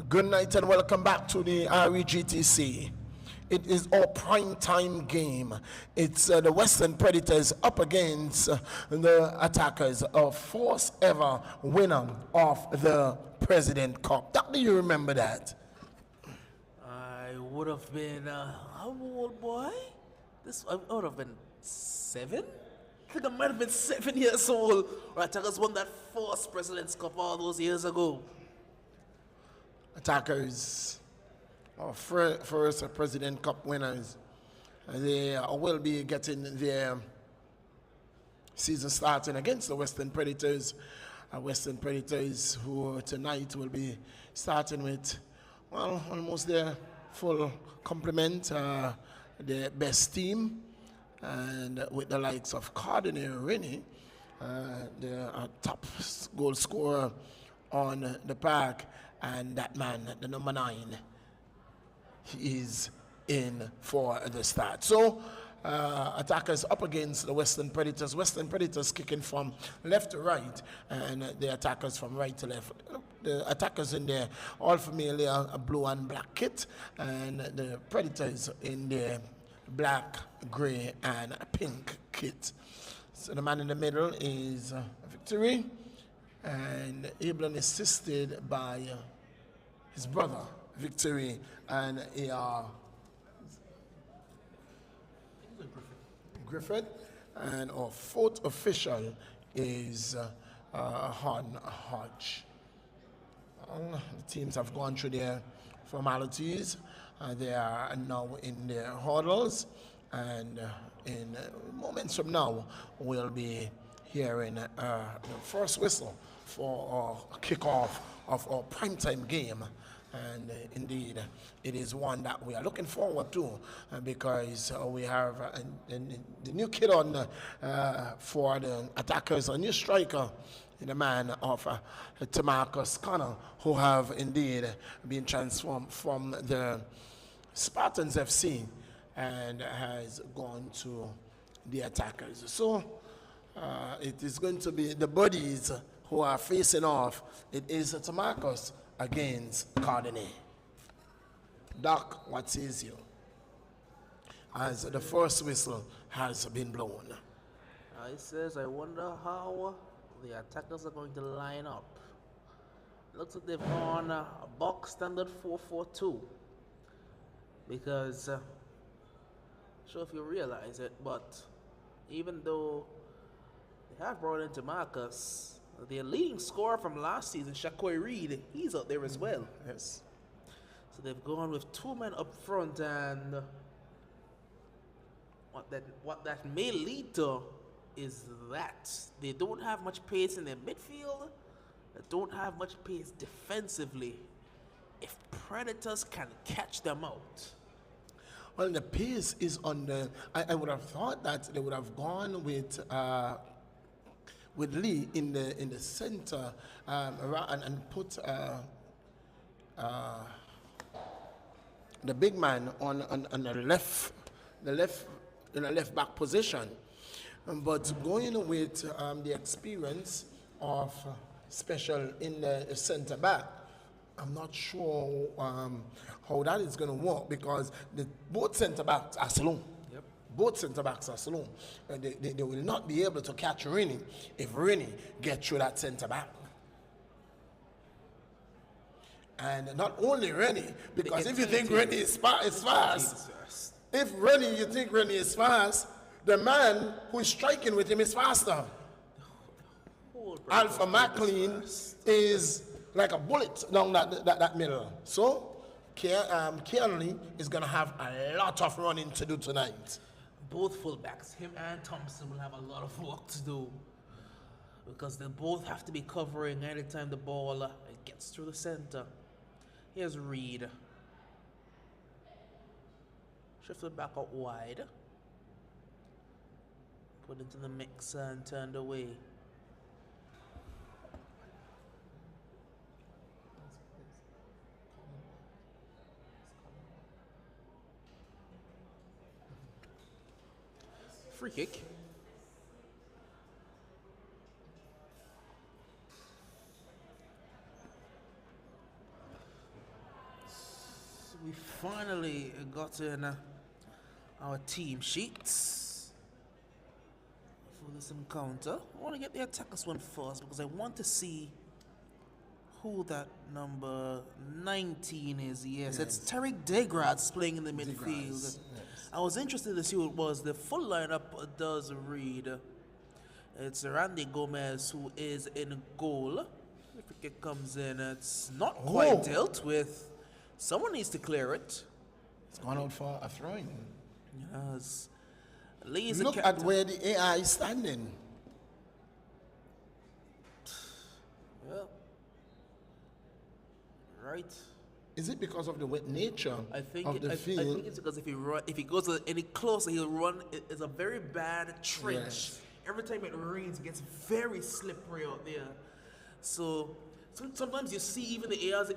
Good night and welcome back to the REGTC. It is our prime time game. It's the Western Predators up against the Attackers, our first ever winner of the President Cup. Do you remember that? I would have been, how old, boy? I would have been 7? I think I might have been 7 years old. Attackers won that first President's Cup all those years ago. Attackers, our first President Cup winners. They will be getting their season starting against the Western Predators. Western Predators who tonight will be starting with, well, almost their full complement, their best team, and with the likes of Cardinal Rennie, the top goal scorer on the park, and that man, the number 9, he is in for the start. So, Attackers up against the Western Predators. Western Predators kicking from left to right, and the Attackers from right to left. The Attackers in their all familiar blue and black kit, and the Predators in their black, gray, and pink kit. So the man in the middle is Victory, and able and assisted by his brother Victory and Griffith, and our fourth official is Han Hodge. The teams have gone through their formalities. They are now in their huddles, and in moments from now we'll be hearing the first whistle for our kickoff of our primetime game. And indeed, it is one that we are looking forward to because we have the new kid on for the Attackers, a new striker, the man of Tamarcus Connor, who have indeed been transformed from the Spartans FC and has gone to the Attackers. So it is going to be the buddies who are facing off. It is Tamarcus against Cardinal. Doc, what says you? As the first whistle has been blown. It says, I wonder how the Attackers are going to line up. Looks like they've gone a box standard 4-4-2. Because, I'm sure if you realize it, but even though they have brought into Marcus, their leading scorer from last season, Shaquille Reed, he's out there as well. Yes. So they've gone with 2 men up front, and what that may lead to is that they don't have much pace in their midfield. They don't have much pace defensively. If Predators can catch them out. Well, the pace is on the. I would have thought that they would have gone with Lee in the center and put the big man on the left in the left back position, but going with the experience of Special in the center back, I'm not sure how that is going to work because both center backs are slow. Yep. Both center backs are slow. They will not be able to catch Rennie if Rennie gets through that center back. And not only Rennie, because if you think Rennie is fast, if Rennie, you think Rennie is fast, the man who is striking with him is faster. Alpha McLean is like a bullet down that middle. So, Kearney is going to have a lot of running to do tonight. Both fullbacks, him and Thompson, will have a lot of work to do because they both have to be covering anytime the ball gets through the center. Here's Reed. Shifted back out wide. Put into the mixer and turned away. Free kick. we finally gotten our team sheets for this encounter. I want to get the attackers one first because I want to see who that number 19 is. Yes, it's Tariq Degras playing in the midfield. Yes. I was interested to see who it was. The full lineup does read. It's Randy Gomez who is in goal. If it comes in, it's not quite dealt with. Someone needs to clear it. It's gone out for a throw-in. Yes. Lee's Look at where the AI is standing. Well, right. Is it because of the wet nature I think of the field? I think it's because if he goes any closer, he'll run. It's a very bad trench. Yes. Every time it rains, it gets very slippery out there. So sometimes you see even the ARs,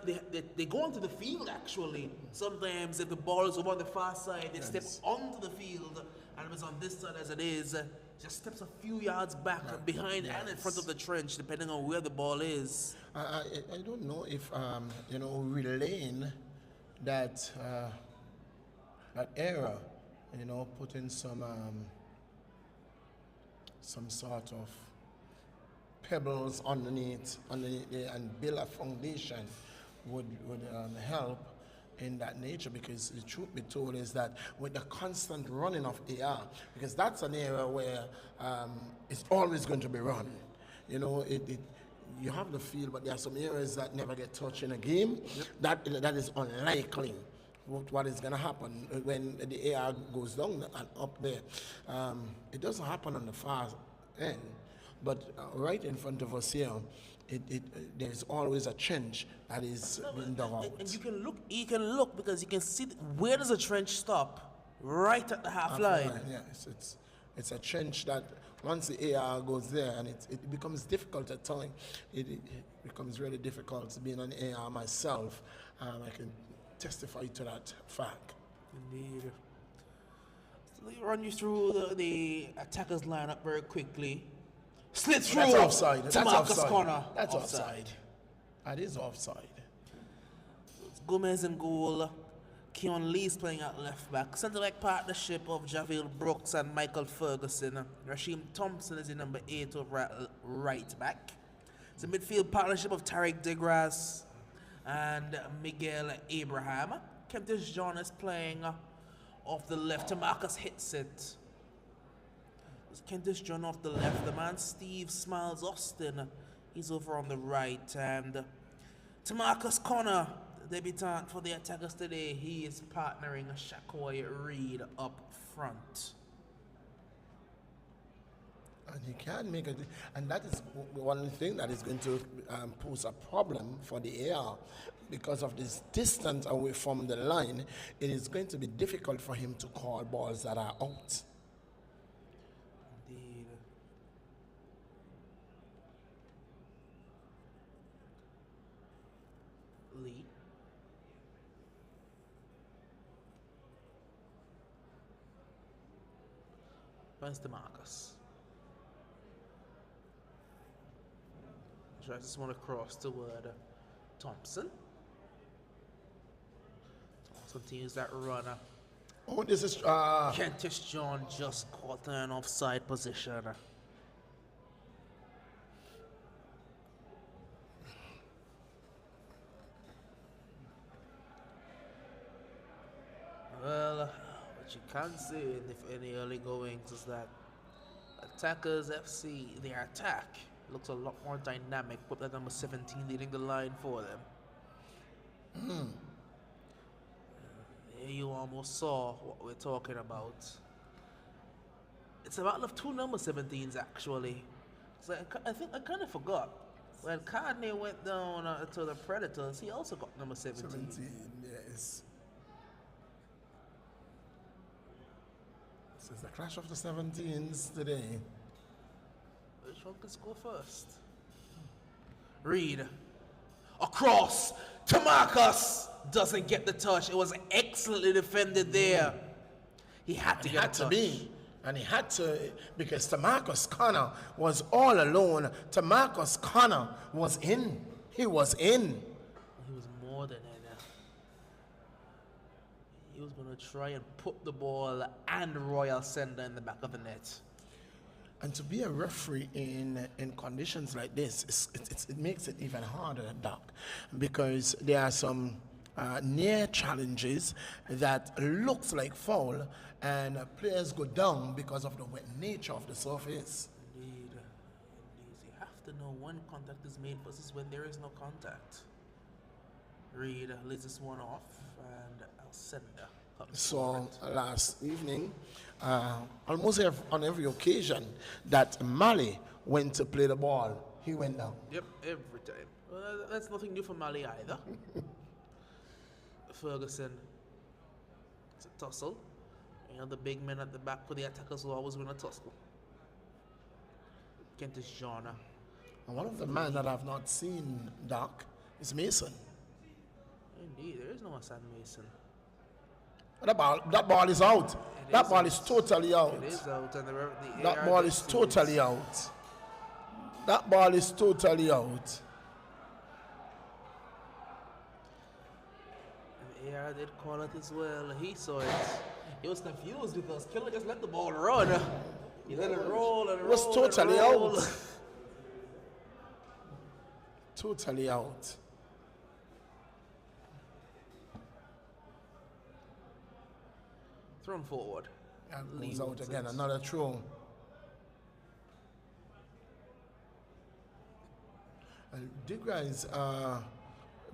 they go onto the field actually. Sometimes if the ball is over on the far side, they step onto the field, and if it's on this side as it is, just steps a few yards back behind and in front of the trench, depending on where the ball is. I don't know if relaying that error, put in some sort of pebbles underneath there and build a foundation would help in that nature, because the truth be told is that with the constant running of AR, because that's an area where it's always going to be run. You have the field, but there are some areas that never get touched in a game. That is unlikely. What is going to happen when the AR goes down and up there? It doesn't happen on the far end, but right in front of us here, there's always a trench that is being dug out. And you can look because you can see where does the trench stop? Right at the half line. Yes, it's a trench that once the AR goes there, and it becomes difficult at times. It becomes really difficult being an AR myself. I can testify to that fact. Indeed. So let me run you through the attackers lineup very quickly. Slid through. That's offside. That's Marcus offside. Connor. That's offside. That is offside. It's Gomez in goal. Keon Lee's playing at left back. Centre back partnership of Javier Brooks and Michael Ferguson. Rasheem Thompson is in number 8 over at right back. It's a midfield partnership of Tariq Degras and Miguel Abraham. Kentish John is playing off the left. Tamarcus hits it. It's Kentish John off the left. The man Steve Smiles Austin, he's over on the right. And Tamarcus Connor, debutant for the attackers today, he is partnering Shakoy Reed up front. And he can make it, and that is one thing that is going to pose a problem for the AR, because of this distance away from the line. It is going to be difficult for him to call balls that are out. Indeed. Lee. Where's DeMarcus? Tries this one across toward Thompson. Thompson continues that runner. Oh, this is Kentish John just caught an offside position. Well, what you can see in any early goings is that Attackers FC, their attack looks a lot more dynamic with that number 17 leading the line for them. There you almost saw what we're talking about. It's a battle of two number 17s actually. So I think I kind of forgot. When Cardney went down to the Predators, he also got number 17. 17, yes. This is the clash of the 17s today. Which one can score first? Reed. Across to Marcus. Doesn't get the touch. It was excellently defended there. He had to get a touch. And he had to, because Tamarcus Connor was all alone. Tamarcus Connor was in. He was in. He was more than in. He was going to try and put the ball and Royal Sender in the back of the net. And to be a referee in conditions like this, it makes it even harder, Doc, because there are some near challenges that looks like foul, and players go down because of the wet nature of the surface. Indeed. You have to know when contact is made versus when there is no contact. Reed leads this one off, and Alcenda comes So last evening, almost on every occasion that Mali went to play the ball, he went down. Yep, every time. Well, that's nothing new for Mali either. Ferguson. It's a tussle. You know, the big men at the back for the attackers will always win a tussle. Kentish Jana. And one of the men that I've not seen, Doc, is Mason. Indeed, there is no Hassan Mason. That ball is out. That ball is totally out. It is out, and the That AR ball did is see totally it. out. That ball is totally out. And the AR did call it as well. He saw it. He was confused because Killer just let the ball run. He let it roll and roll. It was totally and roll. out. Totally out. Thrown forward. And Lee goes out wins again. it. Another throw. Digra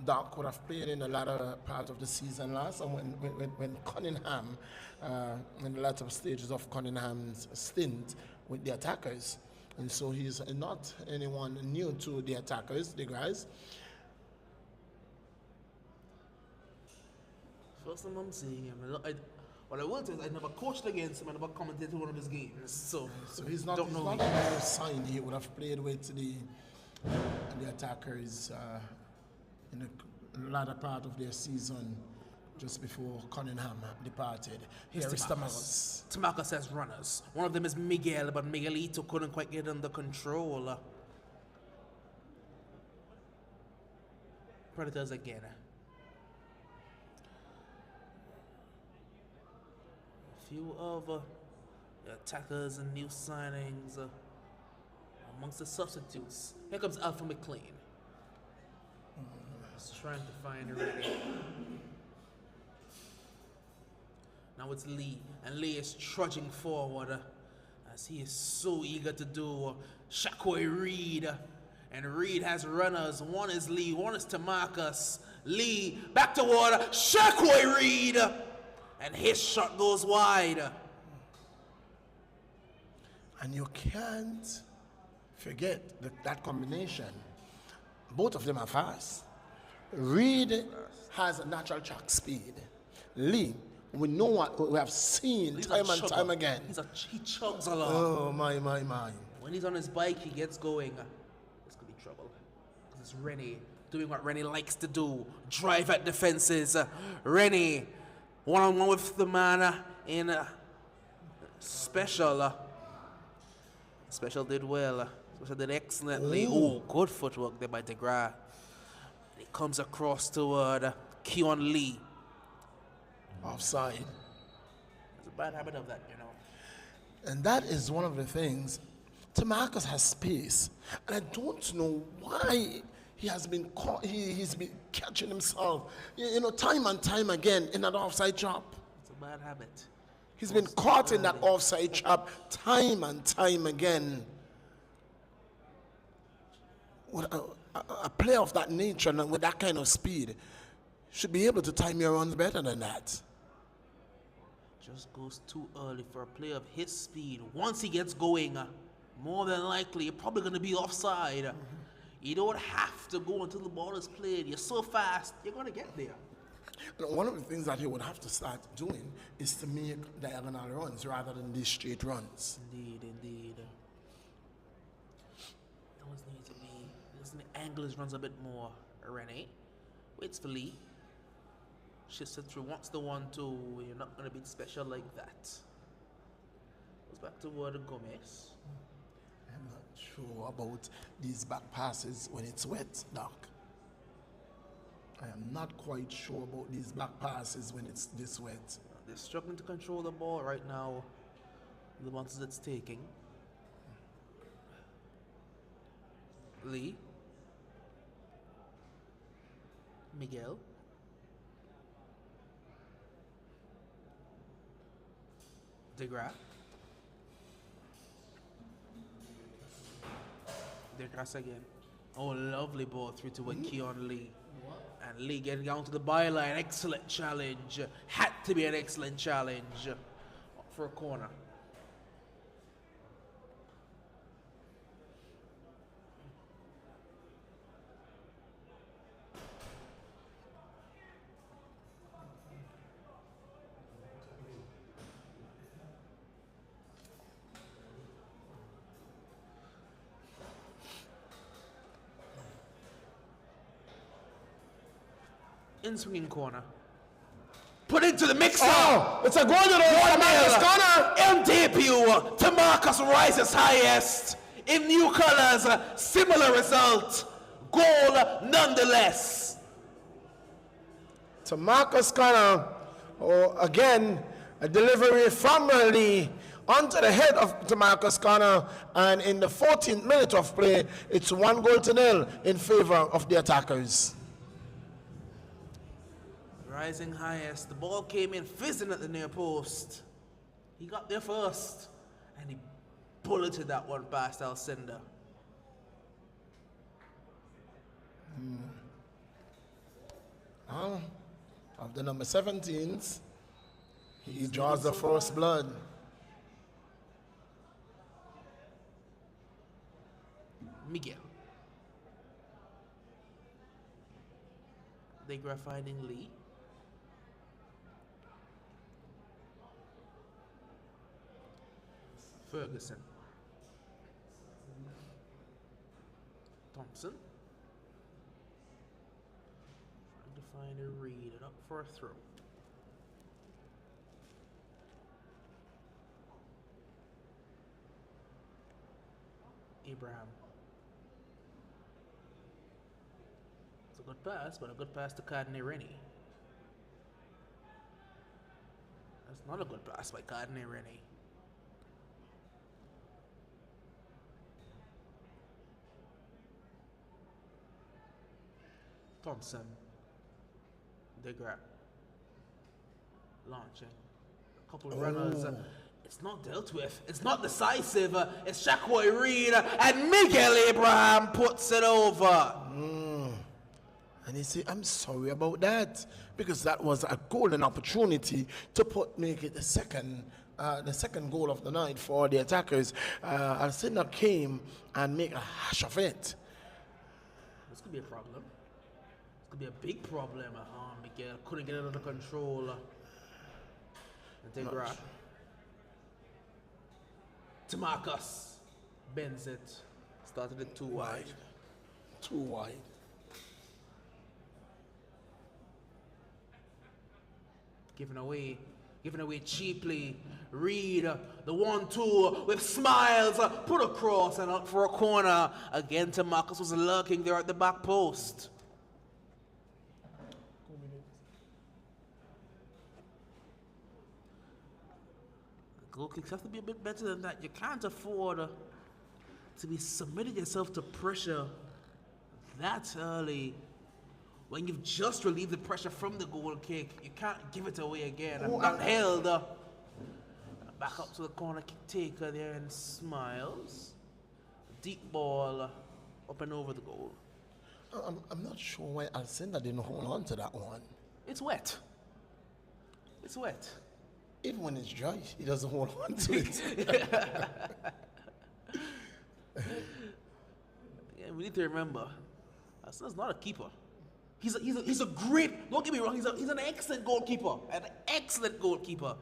Doc would have played in the latter part of the season last, and when Cunningham, in the latter stages of Cunningham's stint with the attackers, and so he's not anyone new to the attackers, the guys. First time I'm seeing him. What I will say is I never coached against him. I never commentated one of his games. So He's not don't know a him. sign he would have played with the attackers in the latter part of their season, just before Cunningham departed. Here is Thomas. Tamaka says runners. One of them is Miguel, but Miguelito couldn't quite get under control. Predators again. A few of the attackers and new signings amongst the substitutes. Here comes Alpha McLean. He's trying to find a ready. Now it's Lee, and Lee is trudging forward as he is so eager to do. Shakoi Reed, and Reed has runners. One is Lee, one is Tamarcus. Lee back toward Shakoi Reed, and his shot goes wide. And you can't forget that combination. Both of them are fast. Reed has a natural track speed. Lee, we know what we have seen He's time a and chugger. time again. He chugs along. Oh, my. When he's on his bike, he gets going. This could be trouble. Because it's Rennie doing what Rennie likes to do. Drive at defenses. Rennie, one-on-one with the man in Special. Special did well. Special did excellently. Oh, good footwork there by DeGrasse. He comes across toward Keon Lee. Offside. It's a bad habit of that, you know. And that is one of the things. Tamarcus has space. And I don't know why he has been caught. He's been catching himself, time and time again in that offside trap. It's a bad habit. He's been caught in that offside trap time and time again. A player of that nature and with that kind of speed should be able to time your runs better than that. Just goes too early for a player of his speed. Once he gets going, more than likely, you're probably going to be offside. Mm-hmm. You don't have to go until the ball is played. You're so fast, you're going to get there. One of the things that he would have to start doing is to make diagonal runs rather than these straight runs. Indeed. Those need to be. Listen, the angle his runs a bit more. Rennie waits for Lee. Shifts it through. Wants the 1-2. You're not going to be special like that. Goes back toward Gomez. I'm not sure about these back passes when it's wet, Doc. I am I'm not quite sure about these back passes when it's this wet. They're struggling to control the ball right now. The ones it's taking. Lee. Miguel. DeGrasse. DeGrasse again. Oh, lovely ball through to Keon Lee. And Lee getting down to the byline. Excellent challenge. Had to be an excellent challenge for a corner. In swinging corner. Put into the mixer. Oh, it's a goal to the corner. In debut, Tamarcus rises highest. In new colors, similar result. Goal nonetheless. To Marcus Connor, again, a delivery from Lee onto the head of Tamarcus Connor, and in the 14th minute of play, it's 1-0 in favor of the attackers. Rising highest, the ball came in fizzing at the near post. He got there first, and he bulleted that one past Alcindor. Of the number 17s, he draws the first blood. Miguel. They finding Lee. Ferguson. Thompson. Trying to find a read and up for a throw. Abraham. It's a good pass, but a good pass to Kadni-Rennie. That's not a good pass by Kadni-Rennie. Thompson. DeGrasse. Launching. A couple of runners. It's not dealt with. It's not decisive. It's Shaquoy Reed. And Miguel Abraham puts it over. And you see, I'm sorry about that, because that was a golden opportunity to make it the second goal of the night for the attackers. Alcindor came and make a hash of it. This could be a problem. This could be a big problem. Miguel couldn't get it under control. And DeGrasse. Tamarcus bends it. Started it too wide. Too wide. Given away cheaply. Reed, the 1-2 with smiles, put across and up for a corner. Again, Tamarcus was lurking there at the back post. Goal kicks have to be a bit better than that. You can't afford to be submitting yourself to pressure that early. When you've just relieved the pressure from the goal kick, you can't give it away again. And that held back up to the corner kick taker there and smiles. Deep ball up and over the goal. I'm not sure why Alcindor didn't hold on to that one. It's wet. It's wet. Even when it's dry, he doesn't hold on to it. Yeah, we need to remember, Alcindor's not a keeper. He's a great, don't get me wrong, he's an excellent goalkeeper. An excellent goalkeeper.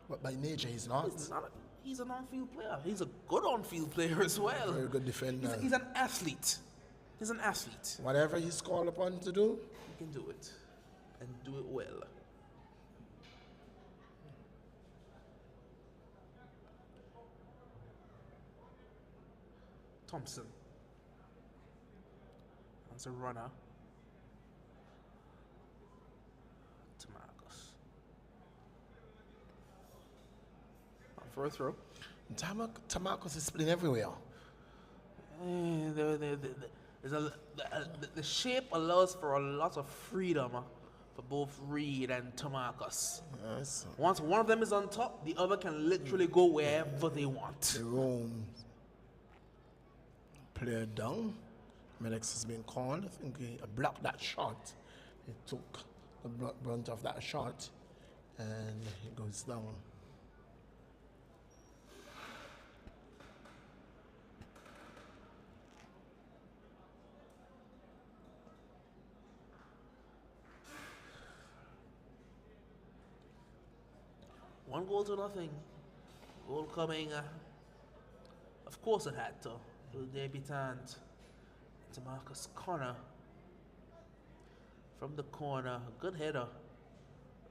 But by nature, he's not. He's an on-field player. He's a good on-field player as well. Very good defender. He's an athlete. He's an athlete. Whatever he's called upon to do, He can do it. And do it well. Thompson. That's a runner. for a throw. Tamarcus is playing everywhere. The shape allows for a lot of freedom for both Reed and Tamarcus. Yes. Once one of them is on top, the other can literally go wherever they want. The room player down. Medex has been called. I think he blocked that shot. He took the brunt of that shot and he goes down. One goal to nothing. Goal coming. Of course it had to. The debutant. To Marcus Connor. From the corner. Good header.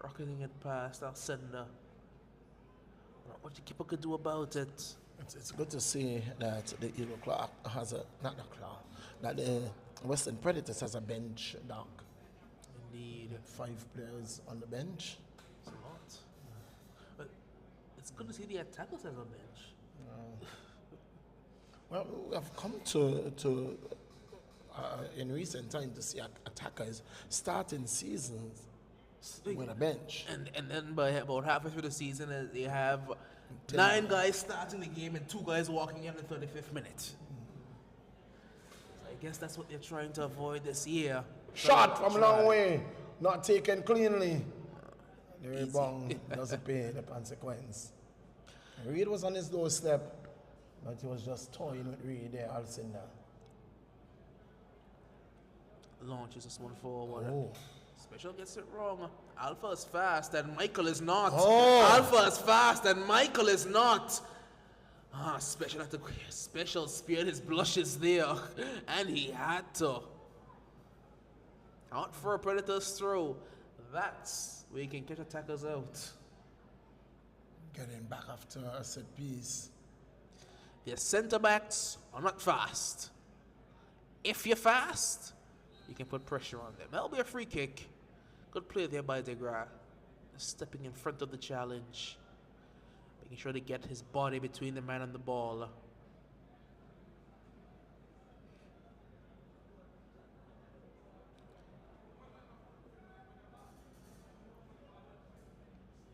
Rocketing it past our sender. What the keeper could do about it. It's good to see that the Eagle Claw has a, not the Claw, that the Western Predators has a bench, Doc. Indeed. 5 players on the bench. It's a lot. But it's good to see the attackers as a bench. Well, we have come to in recent time to see attackers starting seasons with a bench. And then by about halfway through the season, they have 9 guys starting the game and 2 guys walking in the 35th minute. So I guess that's what they're trying to avoid this year. Shot from a long way, not taken cleanly. The rebound doesn't pay the consequence. Reed was on his doorstep, but he was just toying with Reed there, Alcindor. Launches this one forward. Oh. Special gets it wrong. Alpha is fast and Michael is not. Oh. Alpha is fast and Michael is not. Special had to Special spared his blushes there, and he had to. Out for a Predator's throw. That's where you can catch attackers out. Getting back after a set piece. Their center backs are not fast. If you're fast, you can put pressure on them. That'll be a free kick. Good play there by DeGrasse. Stepping in front of the challenge. Making sure to get his body between the man and the ball. A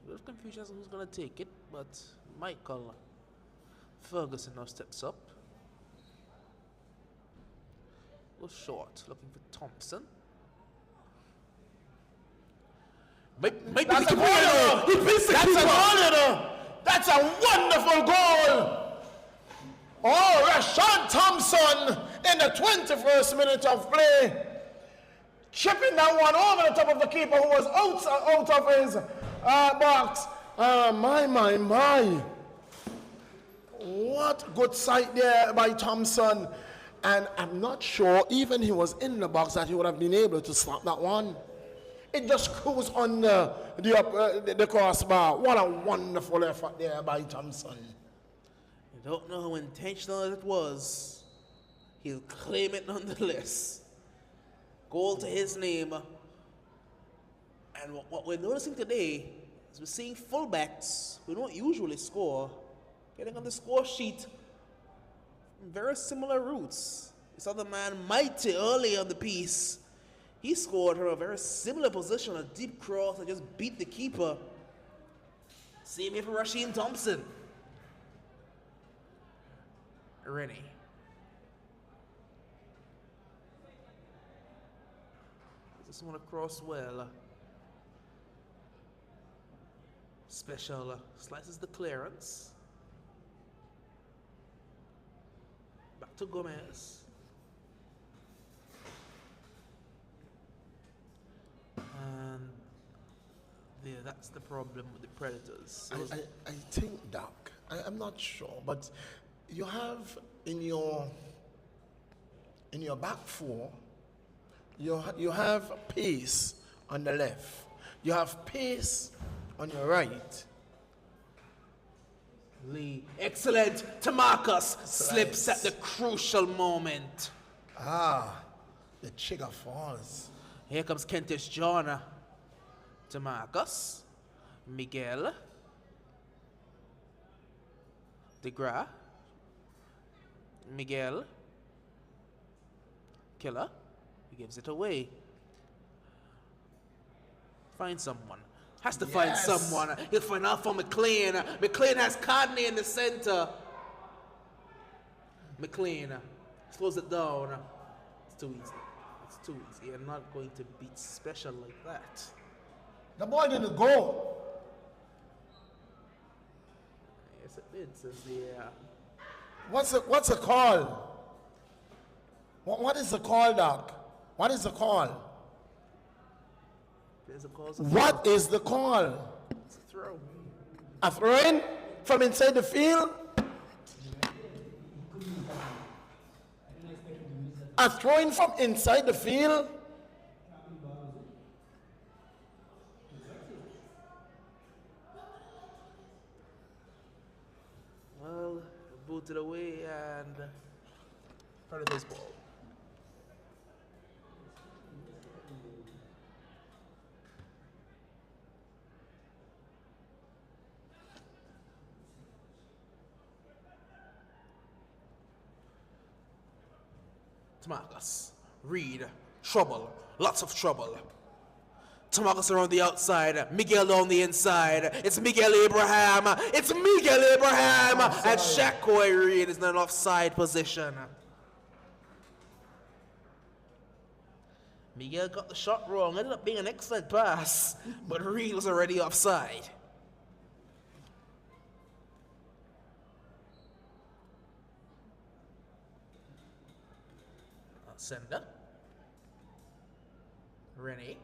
bit of confusion as to who's going to take it, but Michael Ferguson now steps up. Goes short, looking for Thompson. That's a goal! That's a goal! That's a wonderful goal! Oh, Rashawn Thompson in the 21st minute of play, chipping that one over the top of the keeper who was out of his box. My. What good sight there by Thompson. And I'm not sure, even he was in the box, that he would have been able to stop that one. It just cruised on the crossbar. What a wonderful effort there by Thompson. You don't know how intentional it was. He'll claim it nonetheless. Goal to his name. And what we're noticing today is we're seeing fullbacks who don't usually score getting on the score sheet. Very similar routes. This other man, Mighty, early on the piece, he scored from a very similar position, a deep cross that just beat the keeper. Same here for Rasheem Thompson. Rennie. This one across well. Special slices the clearance. Back to Gomez. And there, that's the problem with the Predators. I think, Doc, I'm not sure, but you have in your back four, you have pace on the left. You have pace on your right. Lee, excellent. Tamarcus slips at the crucial moment. The trigger falls. Here comes Kentish John. Tamarcus, Miguel. DeGra, Miguel, Killer, he gives it away. Find someone. Has to find someone. He'll find out for McLean. McLean has Codney in the center. McLean slows it down. It's too easy. It's too easy. You're not going to beat special like that. The ball didn't go. Yes, it did, says the... What's a call? What is the call, Doc? What is the call? What is the call? It's a throw. A throw in from inside the field? A throw in from inside the field? Well, booted away and part of his ball. Tamarcus, Reed, trouble, lots of trouble. Tamarcus around the outside, Miguel on the inside. It's Miguel Abraham. It's Miguel Abraham. And Shaquille Reed is in an offside position. Miguel got the shot wrong. Ended up being an excellent pass, but Reed was already offside. Sender. Rennie.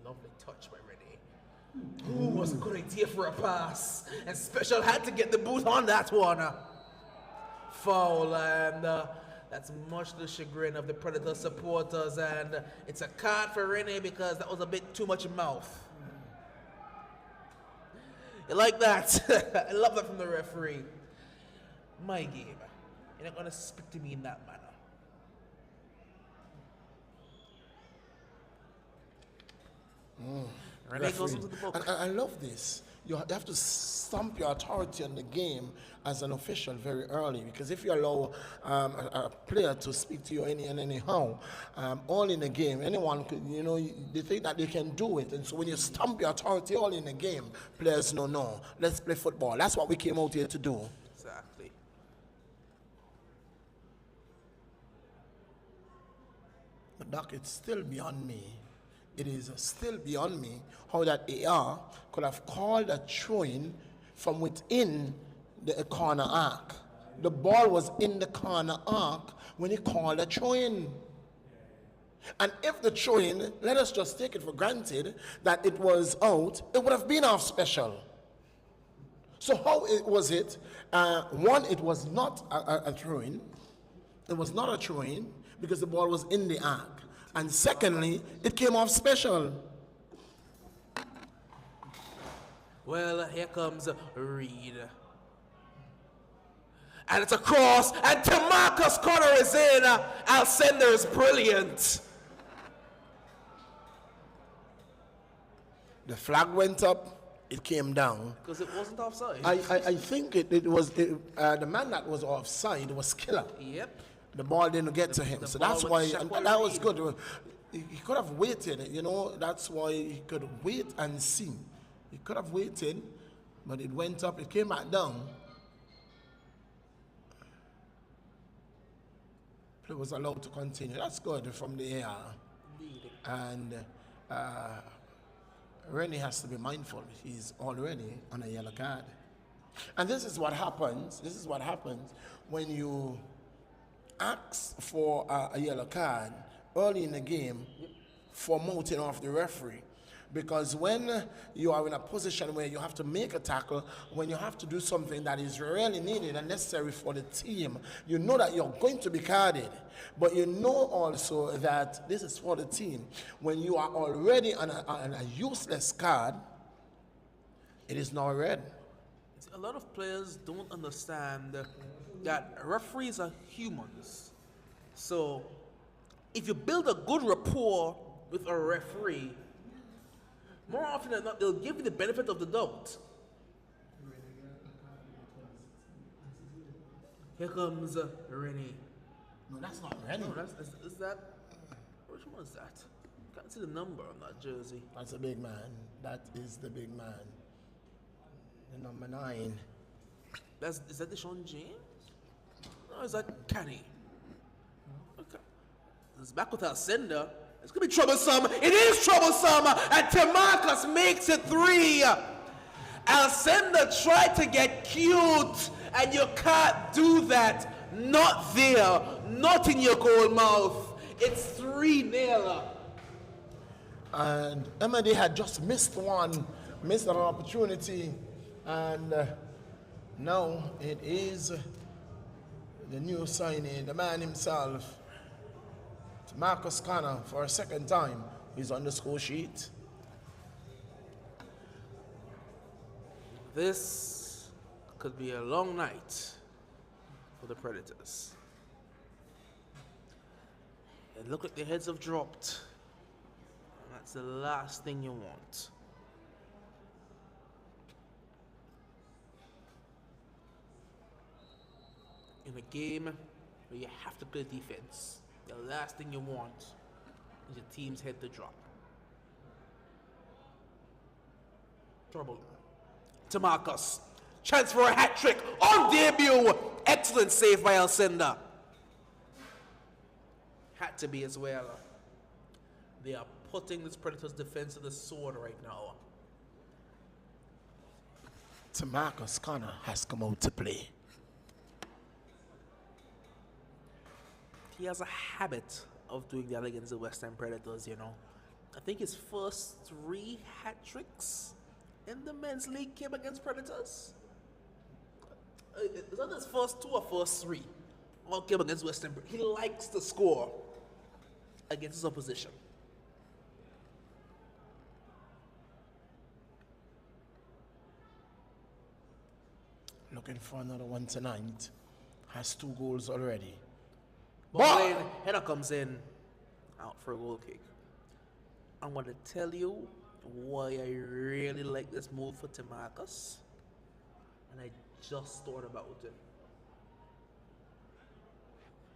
Lovely touch by Rennie. Ooh, was a good idea for a pass. And Special had to get the boot on that one. Foul, and that's much the chagrin of the Predator supporters. And it's a card for Rennie because that was a bit too much mouth. You like that? I love that from the referee. My game. You're not going to speak to me in that manner. Renee goes into the book. And I love this. You have to stamp your authority on the game as an official very early, because if you allow a player to speak to you anyhow, all in the game, anyone could, they think that they can do it. And so when you stamp your authority all in the game, players know, no, let's play football. That's what we came out here to do. Exactly. But Doc, it's still beyond me. It is still beyond me how that AR could have called a throw-in from within the corner arc. The ball was in the corner arc when he called a throw-in. And if the throw-in, let us just take it for granted that it was out, it would have been off special. So how was it? One, it was not a throw-in. It was not a throw-in because the ball was in the arc. And secondly, it came off special. Well, here comes Reed. And it's a cross, and Tamarcus corner is in. Alcindor is brilliant. The flag went up, it came down. Because it wasn't offside. I think it was, the man that was offside was Killer. Yep. The ball didn't get to him. So that's why, and that was good. He could have waited, that's why he could wait and see. He could have waited, but it went up, it came back down. Play was allowed to continue. That's good from the AR. And Rennie has to be mindful. He's already on a yellow card. And this is what happens. This is what happens when you ask for a yellow card early in the game for mouthing off the referee. Because when you are in a position where you have to make a tackle, when you have to do something that is really needed and necessary for the team, you know that you're going to be carded. But you know also that this is for the team. When you are already on a useless card, it is now red. A lot of players don't understand that referees are humans. So if you build a good rapport with a referee, more often than not, they'll give you the benefit of the doubt. Here comes Rennie. No, that's not Rennie. No, is that, which one is that? Can't see the number on that jersey. That's a big man. That is the big man. The number 9. Is that Deshaun James? No, is that Kenny? Okay. It's back with Alcindor. It's gonna be troublesome. It is troublesome, and Tamarcus makes it 3. Alcindor tried to get cute, and you can't do that. Not there, not in your goal mouth. It's 3-0. And Emily had just missed an opportunity, and now it is the new signing, the man himself, Marcus Connor, for a second time. He's on the score sheet. This could be a long night for the Predators. It looked like their heads have dropped. That's the last thing you want. In a game where you have to play defense, the last thing you want is your team's head to drop. Trouble. Tamarcus. Chance for a hat trick on debut. Excellent save by Alcindor. Had to be as well. They are putting this Predators defense to the sword right now. Marcus Connor has come out to play. He has a habit of doing that against the West End Predators, you know. I think his first 3 hat tricks in the men's league came against Predators. Is that his first 2 or first 3? All came against West End. He likes to score against his opposition. Looking for another one tonight. Has 2 goals already. Ball in, header comes in, out for a goal kick. I'm going to tell you why I really like this move for Tamarcus, and I just thought about it.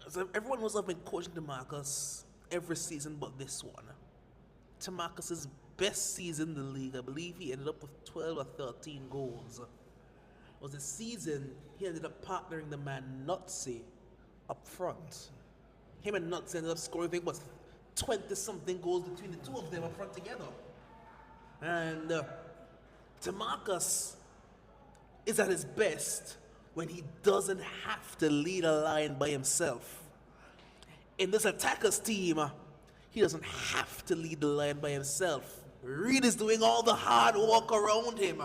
So everyone knows I've been coaching Tamarcus every season but this one. Tamarcus's best season in the league, I believe he ended up with 12 or 13 goals. It was a season he ended up partnering the man Nutsy up front. Him and Nuts ended up scoring, I think, was 20-something goals between the 2 of them up front together. And Tamarcus is at his best when he doesn't have to lead a line by himself. In this attackers team, he doesn't have to lead the line by himself. Reed is doing all the hard work around him.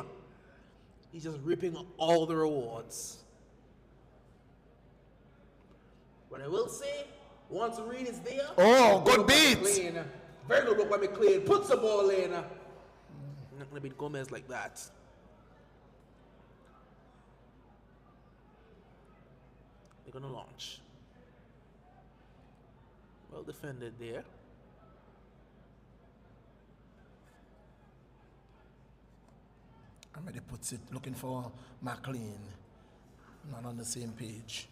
He's just reaping all the rewards. What I will say, once Reed is there, oh, good beat! Very good look by McLean. Puts the ball in. Not gonna beat Gomez like that. They're gonna launch. Well defended there. Somebody puts it, looking for McLean. Not on the same page.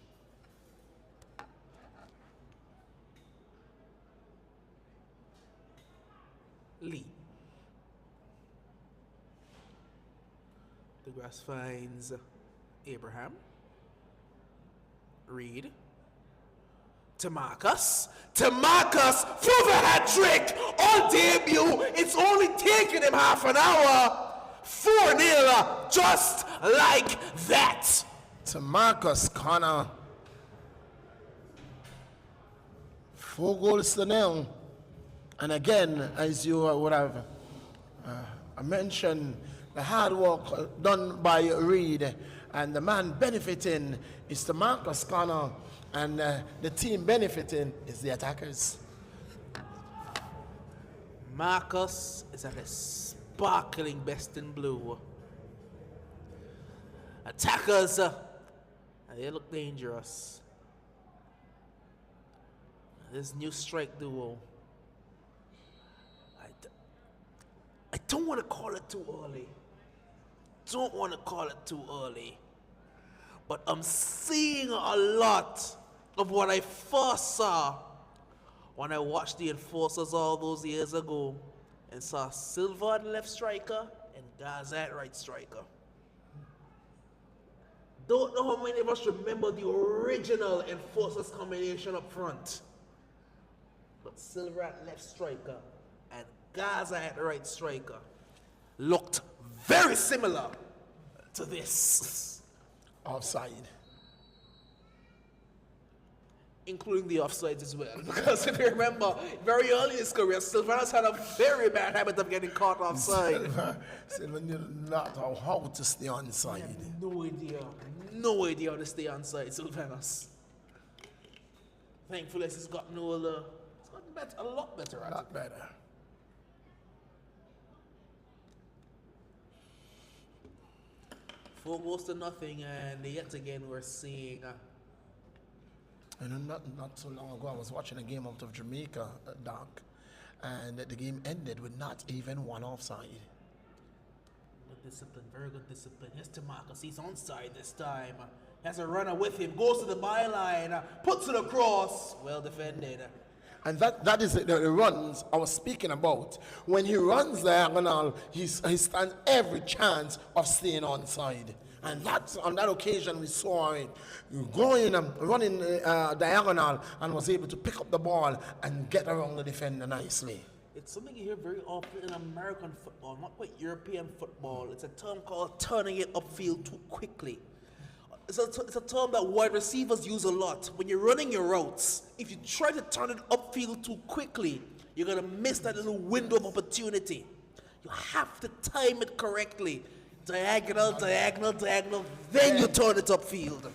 Lee. The grass finds Abraham. Reed. Tamarcus. Tamarcus for the hat trick on debut. It's only taken him half an hour. 4-0, just like that. Marcus Connor. 4 goals to 0. And again, as you would have mentioned, the hard work done by Reed, and the man benefiting is Marcus Connor, and the team benefiting is the attackers. Marcus is at his sparkling best in blue. Attackers, they look dangerous. This new strike duo. I don't want to call it too early. Don't want to call it too early. But I'm seeing a lot of what I first saw when I watched the Enforcers all those years ago and saw Silva at left striker and Gaza at right striker. Don't know how many of us remember the original Enforcers combination up front. But Silva at left striker and Gaza at right striker looked very similar to this. Offside. Including the offsides as well. Because if you remember, very early in his career, Silvanos had a very bad habit of getting caught offside. Silva knew not how to stay onside. No idea how to stay onside, Silvanos. Thankfully, he's gotten older. He's gotten better, a lot better at it. A lot better. Four goals to nothing, and yet again we're seeing. And not so long ago, I was watching a game out of Jamaica, Doc, and the game ended with not even one offside. Good discipline, very good discipline. Here's Marcus, he's onside this time. Has a runner with him, goes to the byline, puts it across, well defended. And that is the runs I was speaking about. When he runs diagonal, he stands every chance of staying onside. And that's on that occasion we saw it going and running diagonal and was able to pick up the ball and get around the defender nicely. It's something you hear very often in American football, not quite European football. It's a term called turning it upfield too quickly. It's a term that wide receivers use a lot. When you're running your routes, if you try to turn it upfield too quickly, you're going to miss that little window of opportunity. You have to time it correctly. Diagonal, diagonal, diagonal, then you turn it upfield.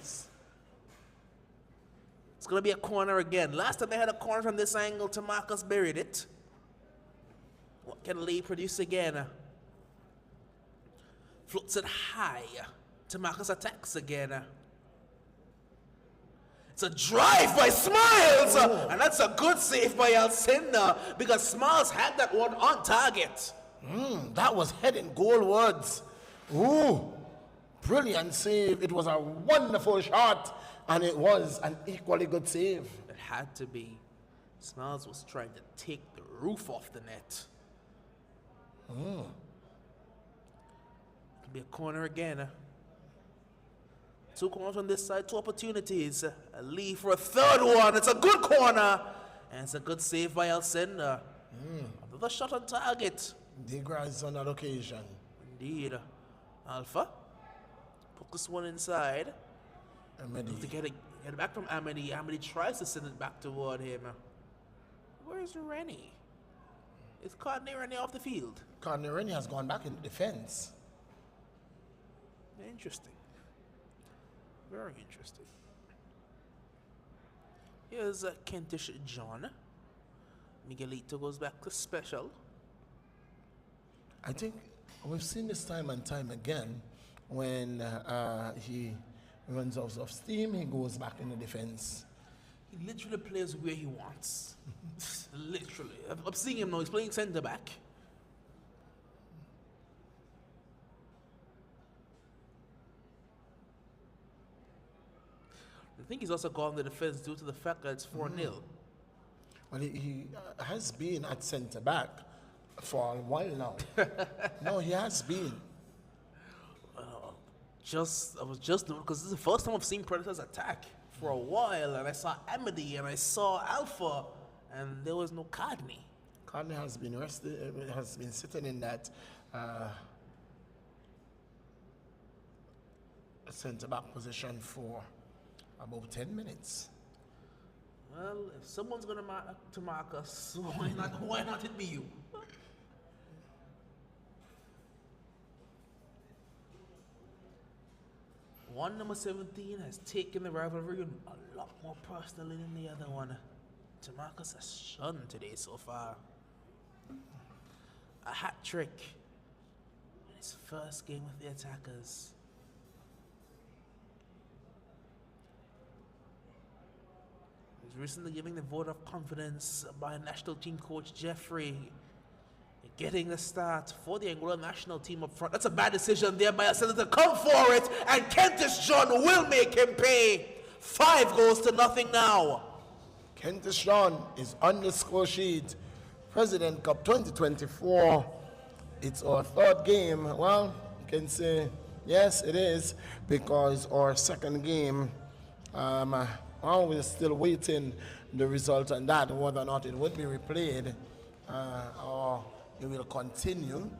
It's going to be a corner again. Last time they had a corner from this angle, Marcus buried it. What can Lee produce again? Floats it high. Marcus attacks again. It's a drive by Smiles, and that's a good save by Alcindor because Smiles had that one on target. That was heading goalwards. Ooh, brilliant save. It was a wonderful shot, and it was an equally good save. It had to be. Smiles was trying to take the roof off the net. Could be a corner again. Two corners on this side, two opportunities. A lead for a third one. It's a good corner. And it's a good save by Alcindor. Another shot on target. Degrasse on that occasion. Indeed. Alpha. Put this one inside. Amity. To get it back from Amity. Amity tries to send it back toward him. Where's Rennie? Is Courtney Rennie off the field? Courtney Rennie has gone back in defense. Interesting. Very interesting. Here's Kentish John. Miguelito goes back to special. I think we've seen this time and time again. When he runs out of steam, he goes back in the defense. He literally plays where he wants. Literally. I'm seeing him now. He's playing center back. I think he's also gone the defense due to the fact that it's 4-0. Well, he has been at centre back for a while now. No, he has been. I was just because this is the first time I've seen Predators attack for a while, and I saw Amity and I saw Alpha, and there was no Cardney. Cardney has been rested, has been sitting in that centre back position for about 10 minutes. Well, if someone's going to mark us, why not it be you? One number 17 has taken the rivalry a lot more personally than the other one. Marcus has shunned today so far. A hat trick in his first game with the attackers. He was recently given the vote of confidence by national team coach Jeffrey. He getting the start for the Angola national team up front. That's a bad decision there by a senator. Come for it, and Kentish John will make him pay. 5-0 now. Kentish John is on the score sheet. President Cup 2024. It's our third game. Well, you can say yes, it is, because our second game, well, we're still waiting the result on that, whether or not it would be replayed or it will continue.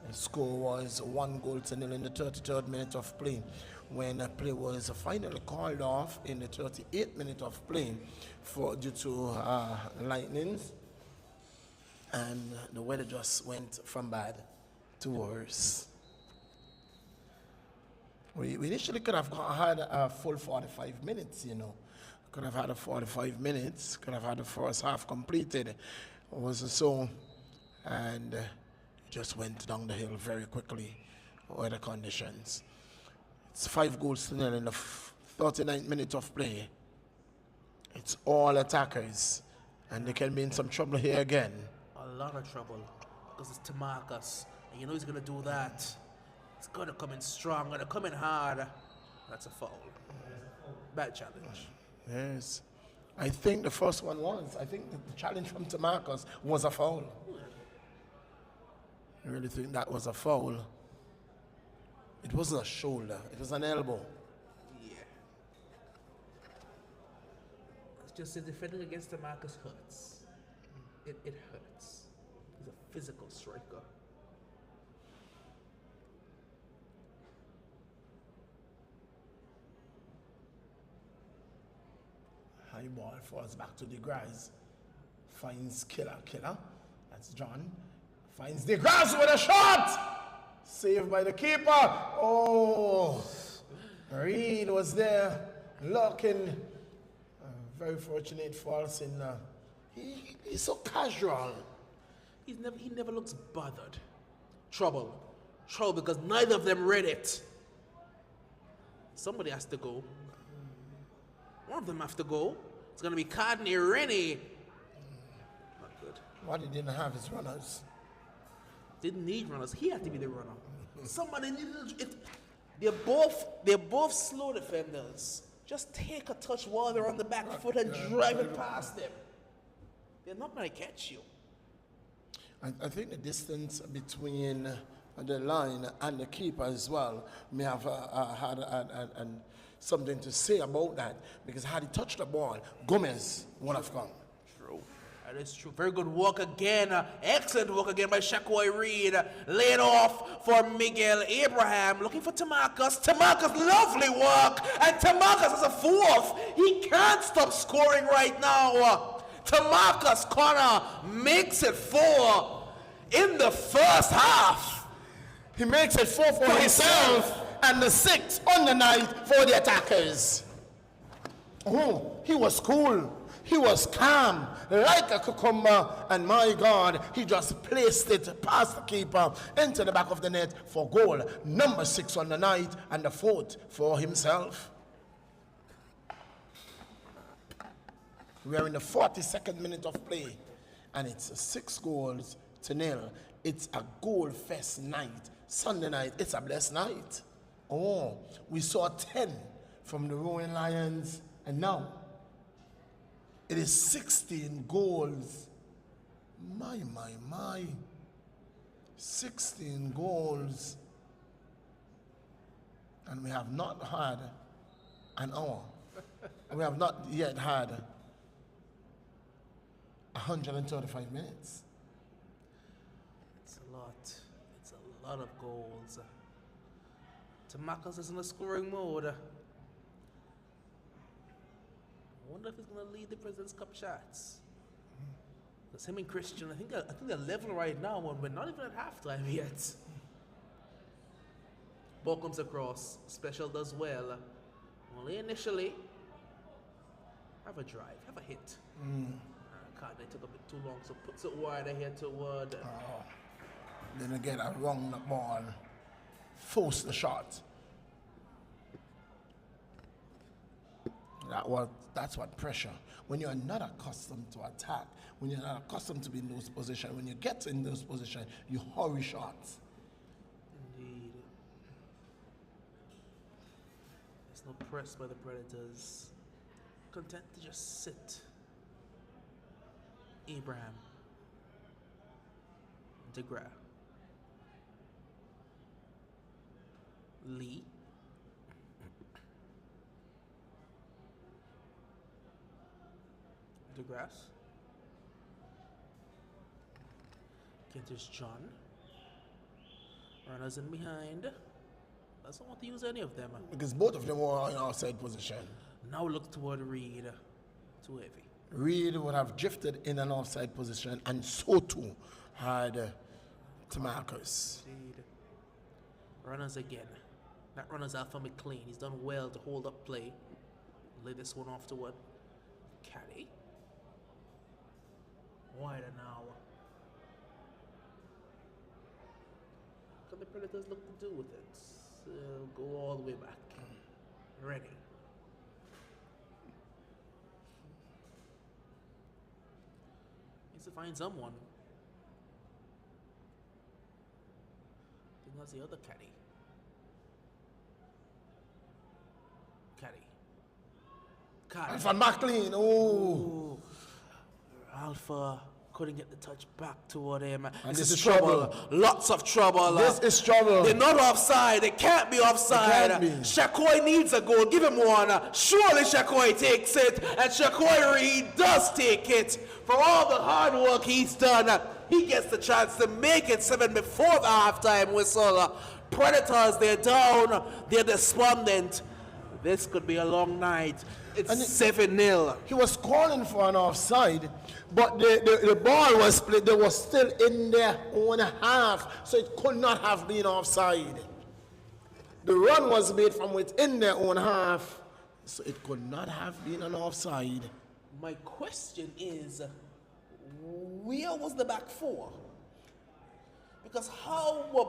The score was 1-0 in the 33rd minute of play, when play was finally called off in the 38th minute of play due to lightnings, and the weather just went from bad to worse. We initially could have had a full 45 minutes, you know. Could have had a 45 minutes, could have had the first half completed. It was so, and it just went down the hill very quickly, weather conditions. It's 5-0 in the 39th minute of play. It's all attackers, and they can be in some trouble here again. A lot of trouble, because it's Tamarcus, and you know he's going to do that. He's going to come in strong, going to come in hard. That's a foul. Bad challenge. Yes. I think the first one was. I think the challenge from Tamarcus was a foul. I really think that was a foul. It wasn't a shoulder, it was an elbow. Yeah. It's just the defending against Tamarcus hurts. It hurts. He's a physical striker. High ball falls back to DeGrasse. Finds Killer. That's John. Finds DeGrasse with a shot! Saved by the keeper. Oh! Reed was there looking. Very fortunate for us in. He's so casual. He never looks bothered. Trouble because neither of them read it. Somebody has to go. One of them have to go. It's going to be Cardney Rennie. Not good. What he didn't have his runners. Didn't need runners. He had to be the runner. Somebody needed it. They're both slow defenders. Just take a touch while they're on the back foot and drive it past them. They're not going to catch you. I think the distance between the line and the keeper as well may have had something to say about that, because had he touched the ball, Gomez would have gone. True. That is true. Very good work again. Excellent work again by Shaquai Reed. Laid off for Miguel Abraham. Looking for Tamarcus. Tamarcus, lovely work. And Tamarcus is a fourth. He can't stop scoring right now. Tamarcus Connor makes it 4 in the first half. He makes it 4 for himself, and the 6 on the night for the attackers. Oh, he was cool. He was calm, like a cucumber, and my God, he just placed it past the keeper into the back of the net for goal. Number 6 on the night, and the 4th for himself. We are in the 42nd minute of play, and it's 6-0. It's a goal fest night. Sunday night, it's a blessed night. Oh, we saw 10 from the Rowan Lions, and now it is 16 goals. My. 16 goals. And we have not had an hour. We have not yet had 135 minutes. It's a lot. It's a lot of goals. Tamarcus is in a scoring mode. I wonder if he's going to lead the President's Cup shots. Because him and Christian, I think they're level right now, and we're not even at halftime yet. Ball comes across. Special does well. Only initially. Have a drive. Have a hit. They took a bit too long, so puts it wider here toward. Then again, I wrong the ball. Force the shot. That's what pressure. When you're not accustomed to attack, when you're not accustomed to be in those positions, when you get in those positions, you hurry shots. Indeed. There's no press by the Predators. Content to just sit. Abraham. DeGraff. Lee. DeGraff. Kentish John. Runners in behind. Doesn't want to use any of them. Because both of them were in outside position. Now look toward Reed. Too heavy. Reed would have drifted in an offside position, and so too had Marcus. Indeed. Runners again. That runner's Alpha McLean. He's done well to hold up play. Lay this one off to what? Caddy. Wider now. What can the Predators look to do with it? Go all the way back. Ready. Needs to find someone. I think that's the other caddy. Caddy. Alpha McLean, Ooh. Alpha couldn't get the touch back toward him. And this is trouble. Lots of trouble. This is trouble. They're not offside. They can't be offside. They can't be. Shakoy needs a goal. Give him one. Surely Shakoy takes it. And Shakoy Reed does take it. For all the hard work he's done, he gets the chance to make it 7 before the halftime whistle. Predators, they're down. They're despondent. This could be a long night. It's 7-0. He was calling for an offside, but the ball was split. They were still in their own half, so it could not have been offside. The run was made from within their own half, so it could not have been an offside. My question is, where was the back four? Because how were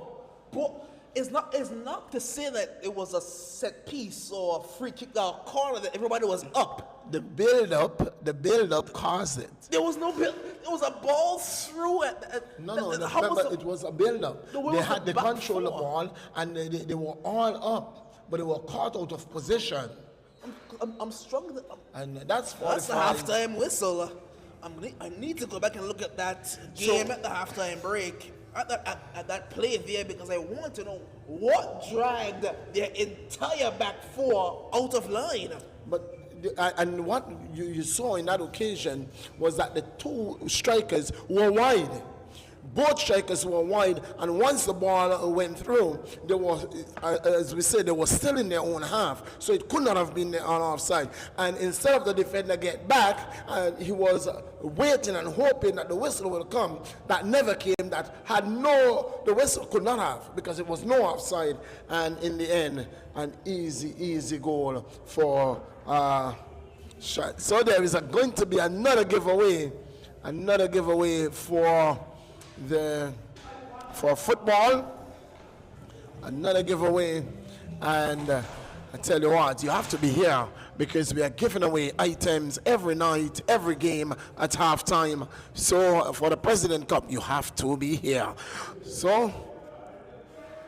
it's not to say that it was a set piece or a free kick or a corner that everybody was up. The build-up caused it. There was no build. It was a ball through it. It was a build-up. They had the control of the ball, and they were all up, but they were caught out of position. I'm struggling. And that's the halftime whistle. I need to go back and look at that game at the halftime break. At that play there, because I want to know what dragged their entire back four out of line. But and what you saw in that occasion was that the two strikers were wide. Both strikers were wide, and once the ball went through, they were, as we said, they were still in their own half, so it could not have been on offside. And instead of the defender get back, he was waiting and hoping that the whistle will come. That never came. The whistle could not have, because it was no offside. And in the end, an easy goal for shot. So there is going to be another giveaway for football, another giveaway, and I tell you what, you have to be here, because we are giving away items every night, every game at halftime. So for the President Cup, you have to be here. So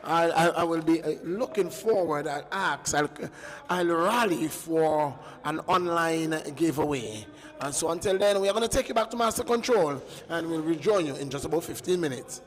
I will be looking forward. I'll rally for an online giveaway. And so until then, we are going to take you back to Master Control, and we'll rejoin you in just about 15 minutes.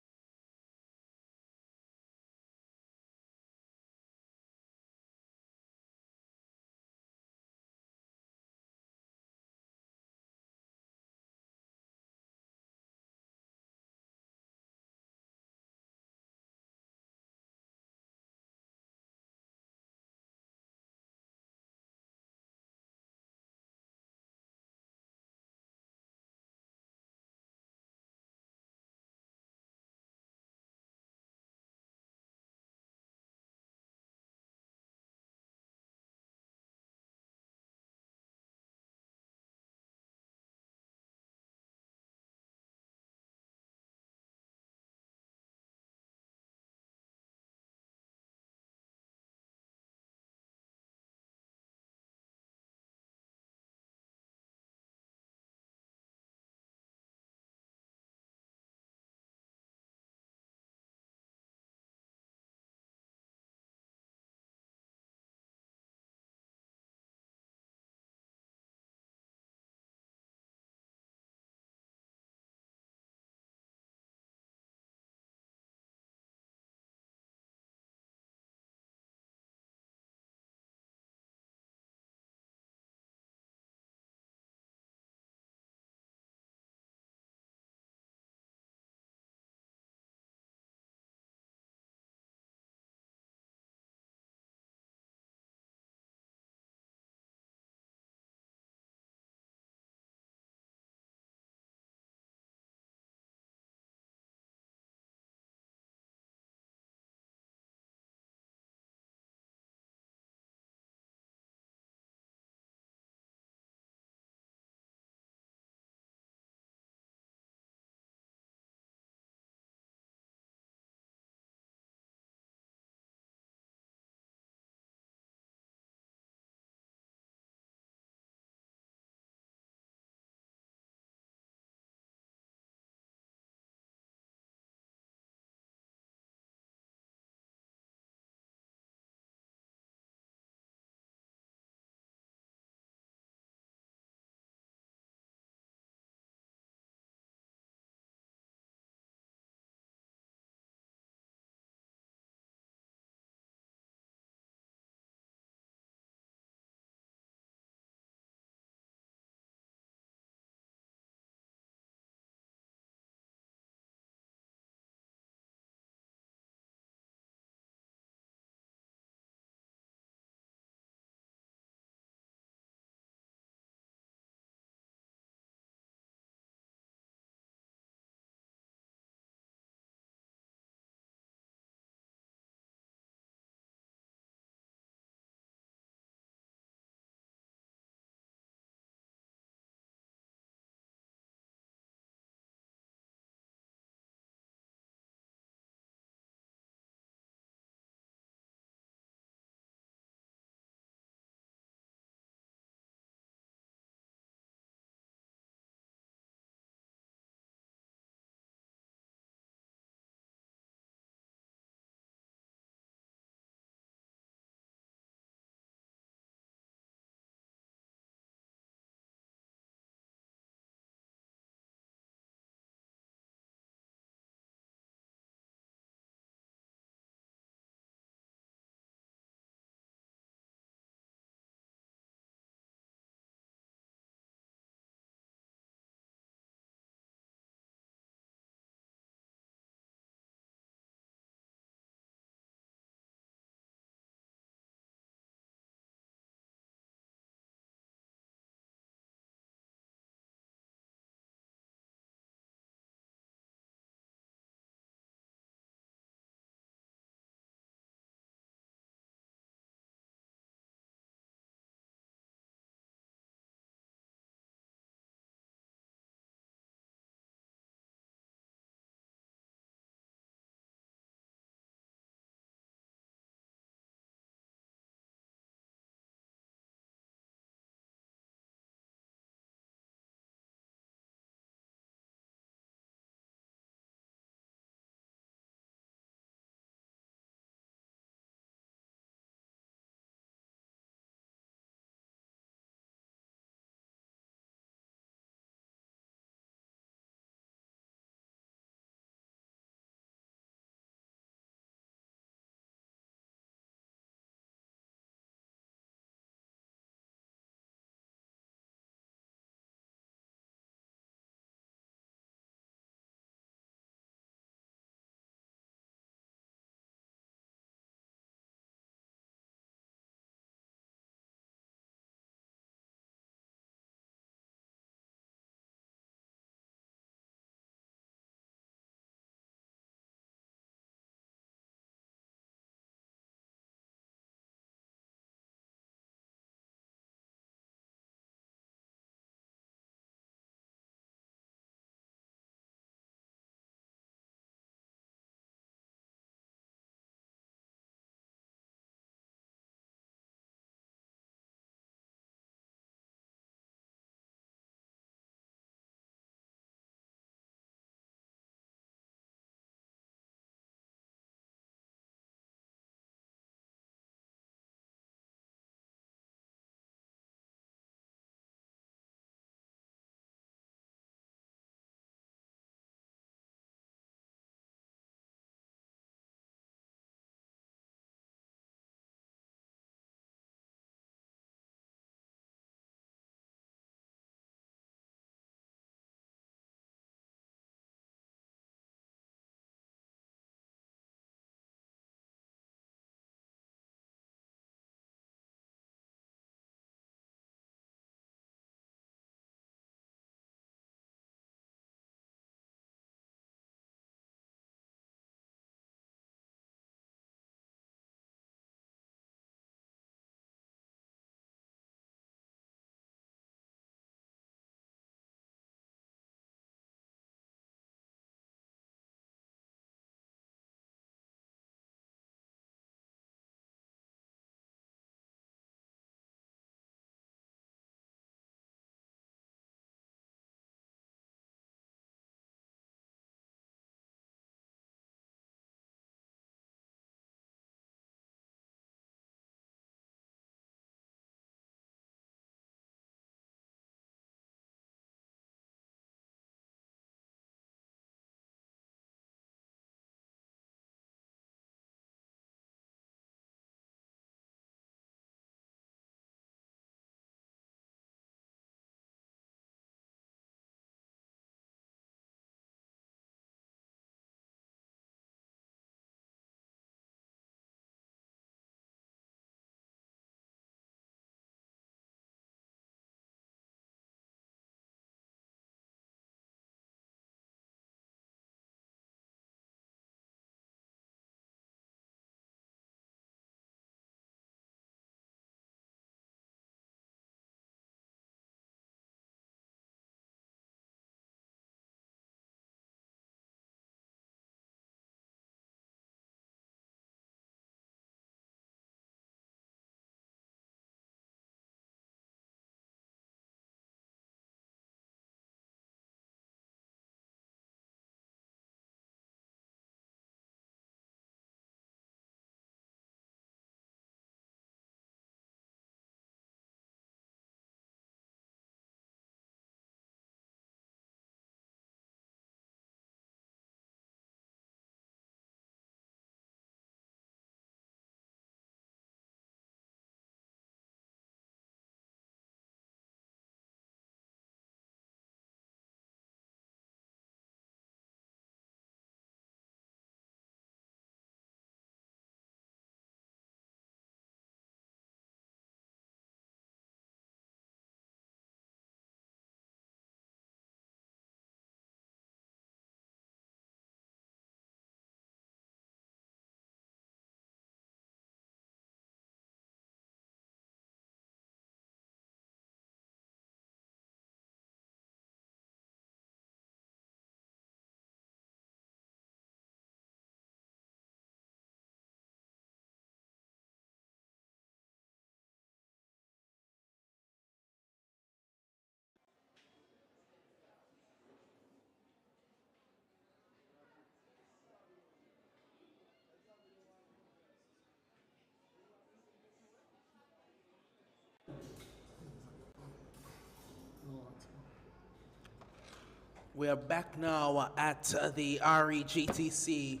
We are back now at the REGTC.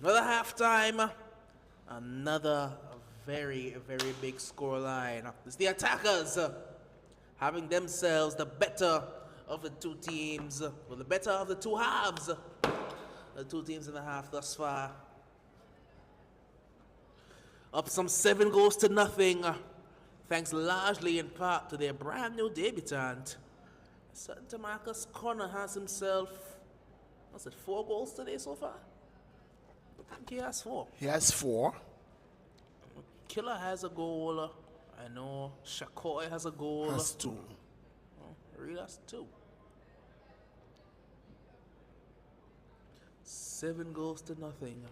Another halftime. Another very, very big scoreline. It's the attackers having themselves the better of the two teams, or the better of the two halves. The two teams in the half thus far. Up some 7 goals to nothing, thanks largely in part to their brand new debutant. Santa Marcus Connor has himself, 4 goals today so far? I think he has 4. He has 4. Killer has a goal. I know Shakoy has a goal. Has 2. Really, that's 2. 7 goals to nothing.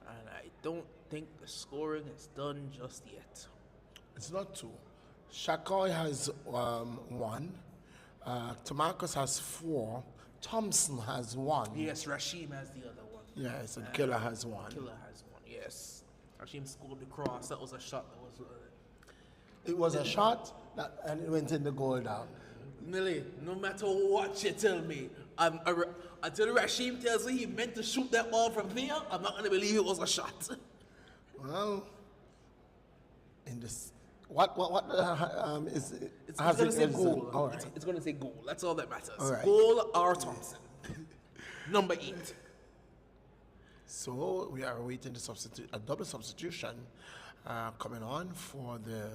And I don't think the scoring is done just yet. It's not 2. Shakoy has 1. Tamarcus has 4. Thompson has 1. Yes, Rashim has the other one. Yes, and Killer has 1. Killer has 1, yes. Rashim scored the cross. That was a shot. It was a shot and it went in the goal down. Millie, no matter what you tell me, until Rashim tells me he meant to shoot that ball from here, I'm not going to believe it was a shot. Well, in this, what is it? It's going to say goal. All right. It's going to say goal. That's all that matters. All right. Goal or Thompson. Number 8. So we are awaiting a double substitution coming on for the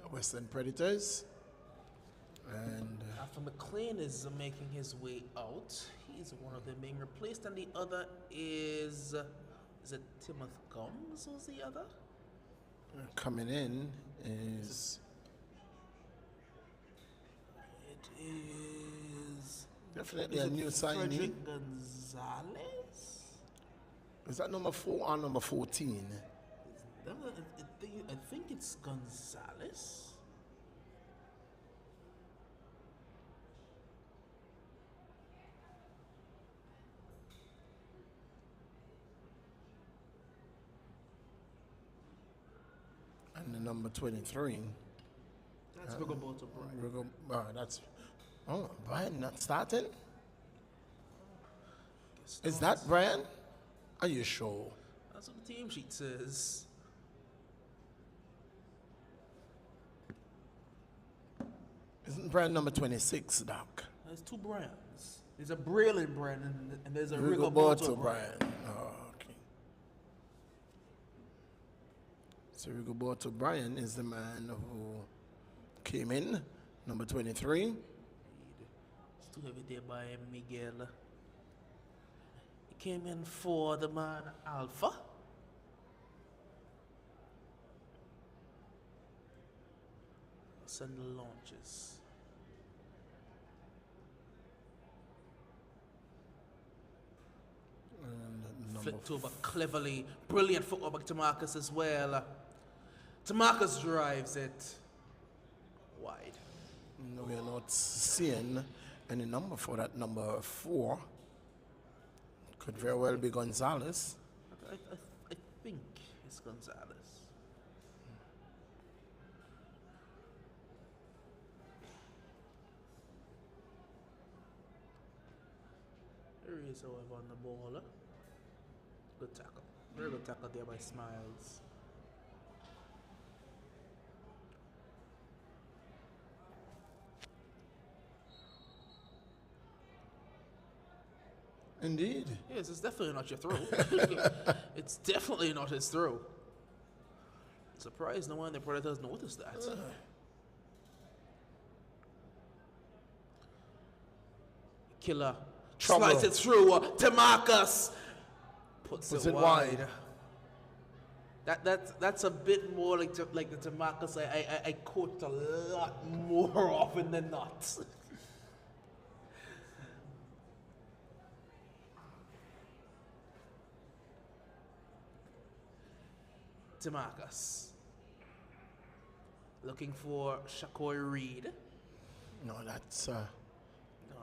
Western Predators. And After McLean is making his way out, he's one of them being replaced, and the other is it Timothy Gomes? Who's the other? coming in is It is definitely a new signing. Frederick Gonzalez. Is that number 4 or number 14? I think it's Gonzalez. And the number 23. That's Rigoberto Brian. That's Brian not starting? Is that Brian? Are you sure? That's what the team sheet says. Isn't Brian number 26, Doc? There's 2 Brians. There's a Braylon Brian and there's a Rigoberto Rigoberto Brian. Oh, okay. So Rigoberto Brian is the man who came in, number 23. It's too heavy there by Miguel. He came in for the man Alpha. Send the launches. And Flipped over cleverly. Brilliant footwork by Tamarcus as well. Tamarcus drives it wide. we are not seeing any number for that number 4. Could very well be Gonzalez. I think it's Gonzalez. There he is, however, on the ball. Good tackle. Very good tackle there by Smiles. Indeed. Yes, it's definitely not your throw. It's definitely not his throw. Surprised no one in the Predators noticed that. Killer Trouble. slides it through. Tamarcus puts it wide. That's a bit more like the Tamarcus I quote a lot more often than not. Tamarcus looking for Shakoy Reed. No, that's No,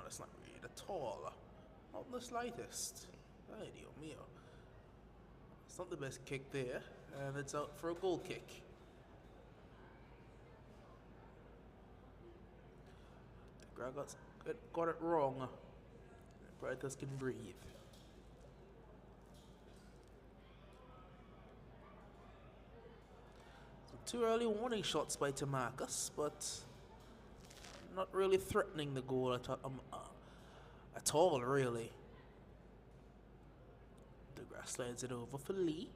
that's not Reed at all. Not the slightest. Ay, Dios mío. It's not the best kick there, and it's out for a goal kick. I got it wrong. Predators can breathe. So 2 early warning shots by Tamarcus, but not really threatening the goal at all, really. DeGrasse slides it over for Lee.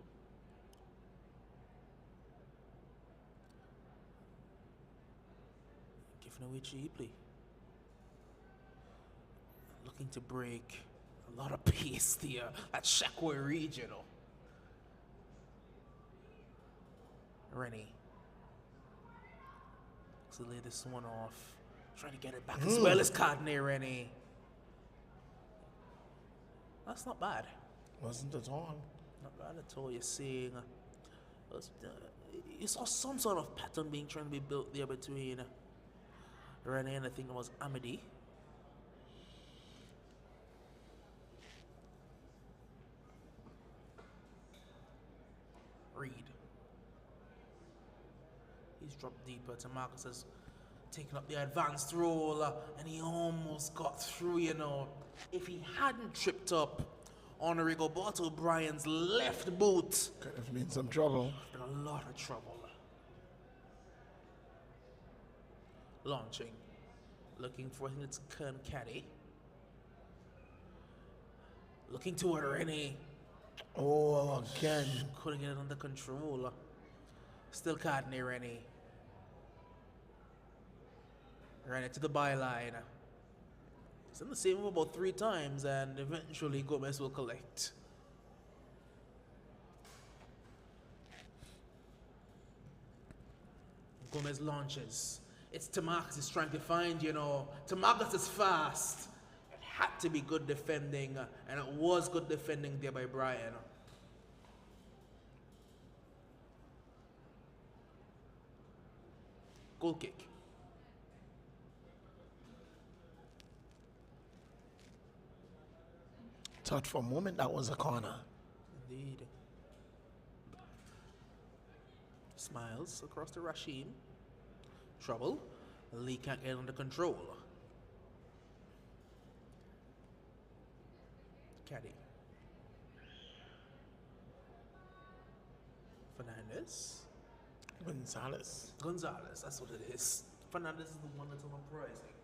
Giving away cheaply. Looking to break a lot of pace there at Shackway Regional. Rennie. So lay this one off. Trying to get it back as well as Cardinay Rennie. That's not bad. Wasn't at all. Not bad at all. You're seeing. You saw some sort of pattern trying to be built there between Rennie and I think it was Amity. Reed. He's dropped deeper. Tamarcus has taken up the advanced role and he almost got through, you know. If he hadn't tripped up on Rigoberto O'Brien's left boot, Could have been some trouble. been a lot of trouble. Launching. Looking for, I think it's Kern Caddy. Looking toward Rennie. Oh, again. Couldn't get it under control. Still Cardinay Rennie. Ran it to the byline. He's in the same move about 3 times and eventually Gomez will collect. Gomez launches. It's Tamarcus is trying to find, you know. Tamarcus is fast. It had to be good defending, and it was good defending there by Brian. Goal kick. Thought for a moment that was a corner. Indeed. Smiles across to Rashim. Trouble. Lee can't get under control. Caddy. Fernandez. Gonzalez, that's what it is. Fernandez is the one that's on uprising.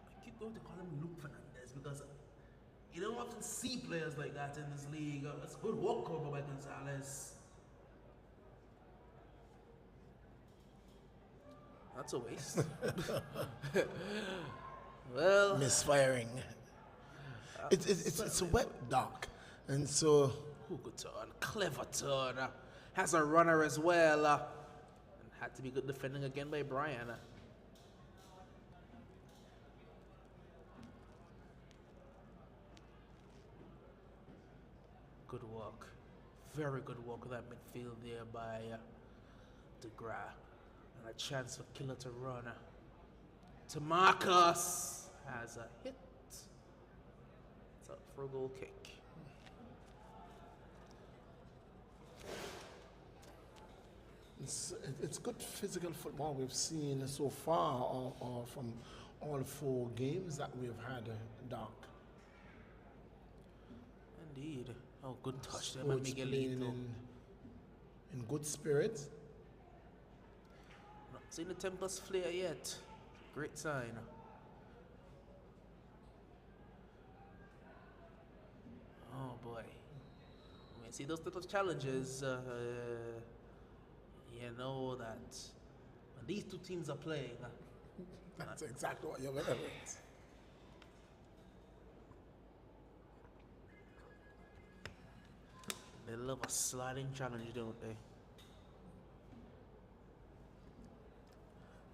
I keep going to call him Luke Fernandez because you don't often see players like that in this league. It's a good walkover by Gonzalez. That's a waste. Well, Misfiring. It's a wet dock. And so good turn, clever turn. Has a runner as well. And had to be good defending again by Brian. Good work. Very good work of that midfield there by DeGrasse. And a chance for Killer to run. Tamarcus has a hit. It's up for a goal kick. It's good physical football we've seen so far or from all 4 games that we've had, Doc. Indeed. Oh, good touch there by Sports playing Miguelito. in good spirits. Not seen the Tempest flare yet. Great sign. Oh boy. When you see those types of challenges, you know that when these 2 teams are playing, That's exactly what you're looking at. they love a sliding challenge, don't they?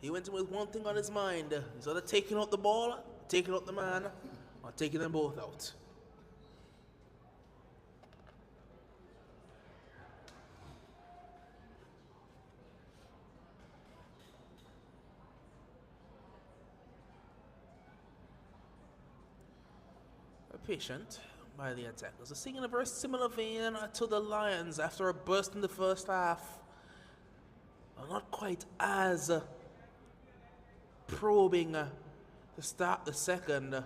He went in with one thing on his mind. He's either taking out the ball, taking out the man, or taking them both out. Patient by the attackers. They're singing a very similar vein to the Lions after a burst in the first half. are not quite as probing to start the second.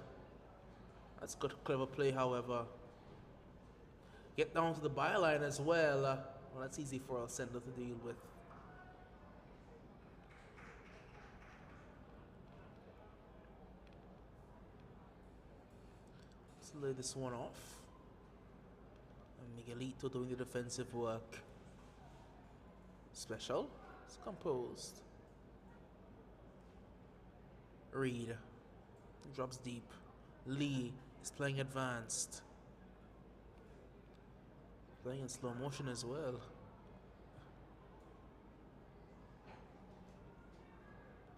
That's good, clever play, however. Get down to the byline as well. Well, that's easy for our center to deal with. Let's lay this one off. And Miguelito doing the defensive work. Special. It's composed. Reed drops deep. Lee is playing advanced. Playing in slow motion as well.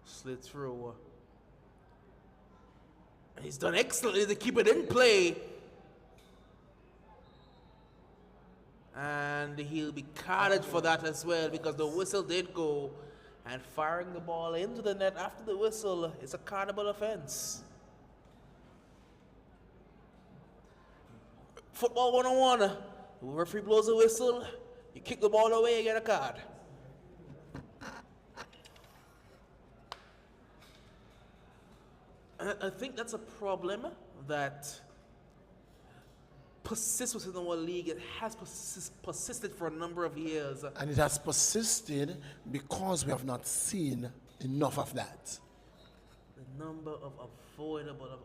Slid through. And he's done excellently to keep it in play. And he'll be carded for that as well because the whistle did go. And firing the ball into the net after the whistle is a cardable offense. Football 101. The referee blows a whistle, you kick the ball away, you get a card. I think that's a problem that persists within our league. It has persisted for a number of years. And it has persisted because we have not seen enough of that. The number of avoidable.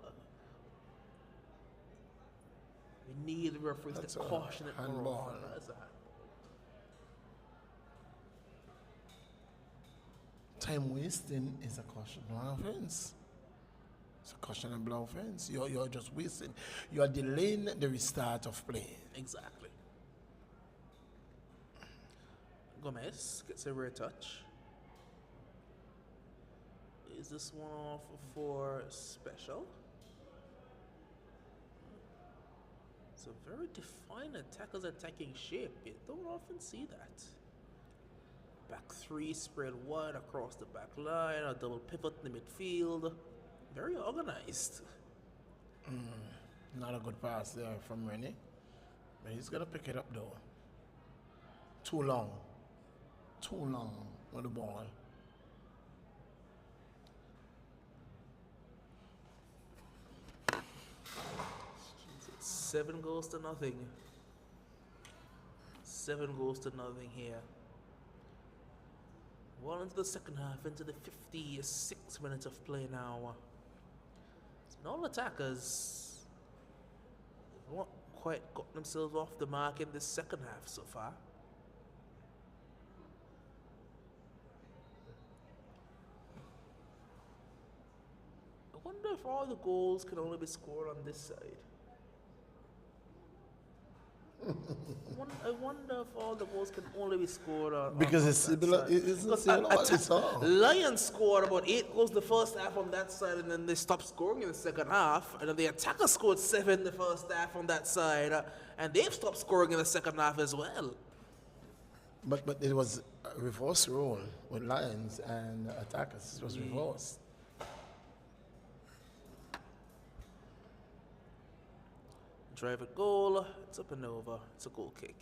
We need the referees That's to a caution it more handball. often. That's a Time wasting is a cautionable offense. It's a cautionable offense. You're just wasting. You are delaying the restart of play. Exactly. Gomez gets a rare touch. Is this one off for special? It's a very defined attacker's attacking shape. You don't often see that. Back three spread wide across the back line, a double pivot in the midfield. Very organized. Not a good pass there from Rennie. But he's going to pick it up though. Too long. Too long with the ball. It's 7 goals to nothing. 7 goals to nothing here. Well into the second half, into the 56 minutes of play now. All attackers haven't quite got themselves off the mark in this second half so far. I wonder if all the goals can only be scored on this side. I wonder if all the goals can only be scored on Because on it's that similar. side. It's Because similar what we saw. Lions scored about 8 goals the first half on that side, and then they stopped scoring in the second half. And then the attackers scored 7 the first half on that side, and they've stopped scoring in the second half as well. But it was a reverse role with Lions and attackers. It was reversed. Drive at goal, it's up and over, it's a goal kick.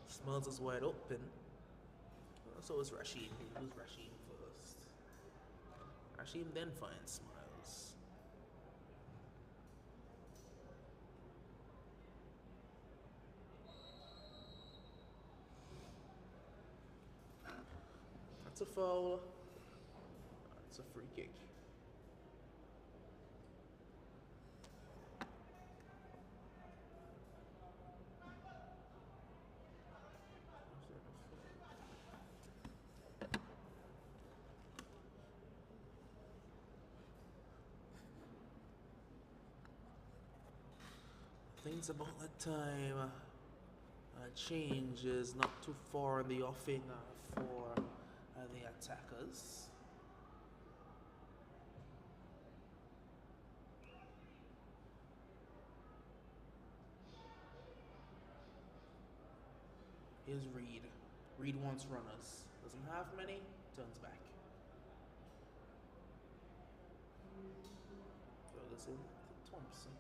Smells is wide open. So is Rashim. Who's Rashim first? Rashim then finds Smiles. That's a foul. It's a free kick. I think it's about that time. Change is not too far in the offing for the attackers. Here's Reed. Reed wants runners. Doesn't have many, turns back. Ferguson to Thompson.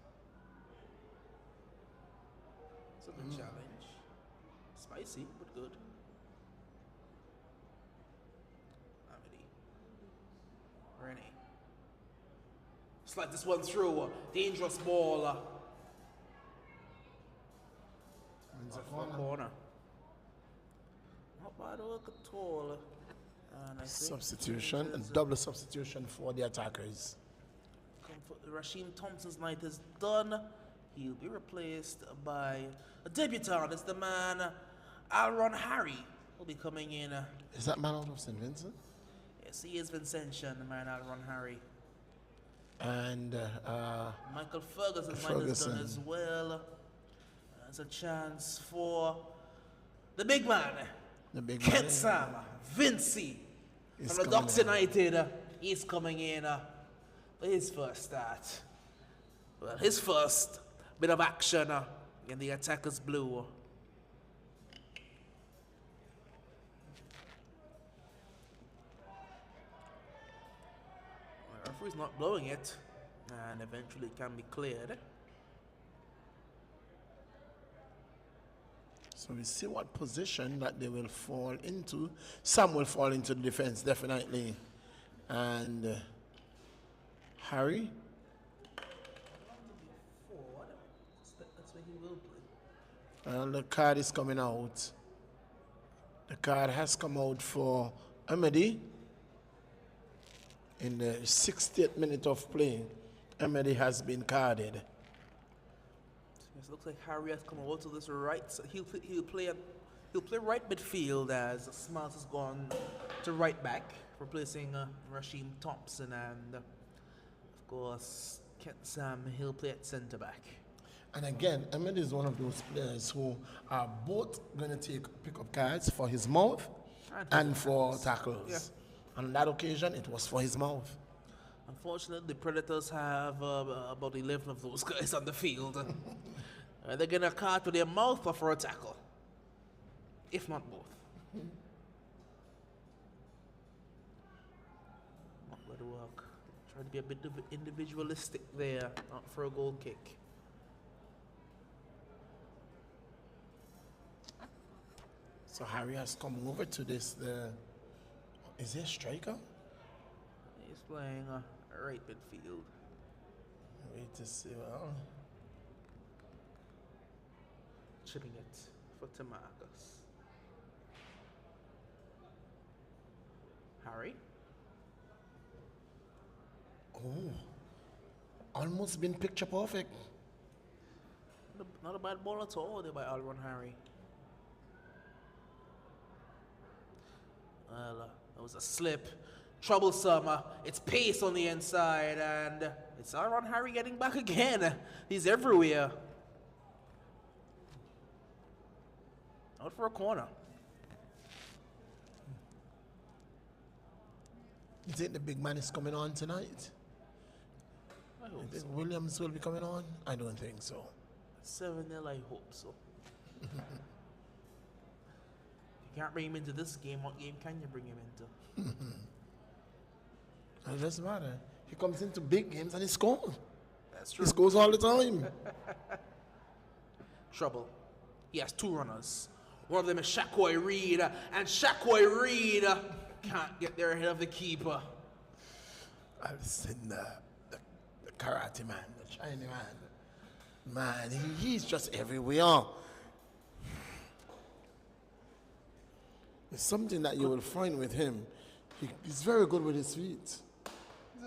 It's a good challenge. Spicy, but good. Amity. Rennie. Slide this one through. Dangerous ball. Wins a Off the corner. corner. Not bad work at all. And I think Substitution, there's a double substitution for the attackers. Rasheem Thompson's night is done. He'll be replaced by a debutant. It's the man, Aaron Harry, will be coming in. Is that man out of St. Vincent? Yes, he is Vincentian, the man, Aaron Harry. And Michael Ferguson's night is done as well. There's a chance for the big man, the big man Kensam Vinci is from the coming Ducks in. United. He's coming in for his first start. Well, his first bit of action in the attackers blue. The referee's not blowing it, and eventually it can be cleared. So we see what position that they will fall into. Some will fall into the defense, definitely. And Harry, Forward. That's where he will play. and the card is coming out. The card has come out for Amity in the 60th minute of play. Amity has been carded. It looks like Harry has come over to this right. So he'll play right midfield as Smiles has gone to right back, replacing Rasheem Thompson, and of course Kensam he'll play at centre back. And again, Ahmed is one of those players who are both going to pick up cards for his mouth and for tackles. Yeah. On that occasion, it was for his mouth. Unfortunately, the Predators have about 11 of those guys on the field. They're going to card to their mouth or for a tackle, if not both. Not going to work. Trying to be a bit individualistic there for a goal kick. So Harry has come over to this. Is he a striker? He's playing right midfield. Wait to see. Well, Chipping it for Tamarcus. Harry. oh, almost been picture perfect. Not a bad ball at all there by Aaron Harry. Well, that was a slip. Troublesome. It's pace on the inside, and it's Aaron Harry getting back again. He's everywhere. Out for a corner. You think the big man is coming on tonight? I You hope think so. Williams will be coming on? I don't think so. 7-0, I hope so. You can't bring him into this game. What game can you bring him into? It doesn't matter. He comes into big games and he scores. That's He true. scores all the time. Trouble. He has two runners. One of them is Shaquoi Reed, and Shaquoi Reed can't get there ahead of the keeper. I've seen the karate man, the Chinese man. Man, he's just everywhere. It's something that you will find with him. He's very good with his feet.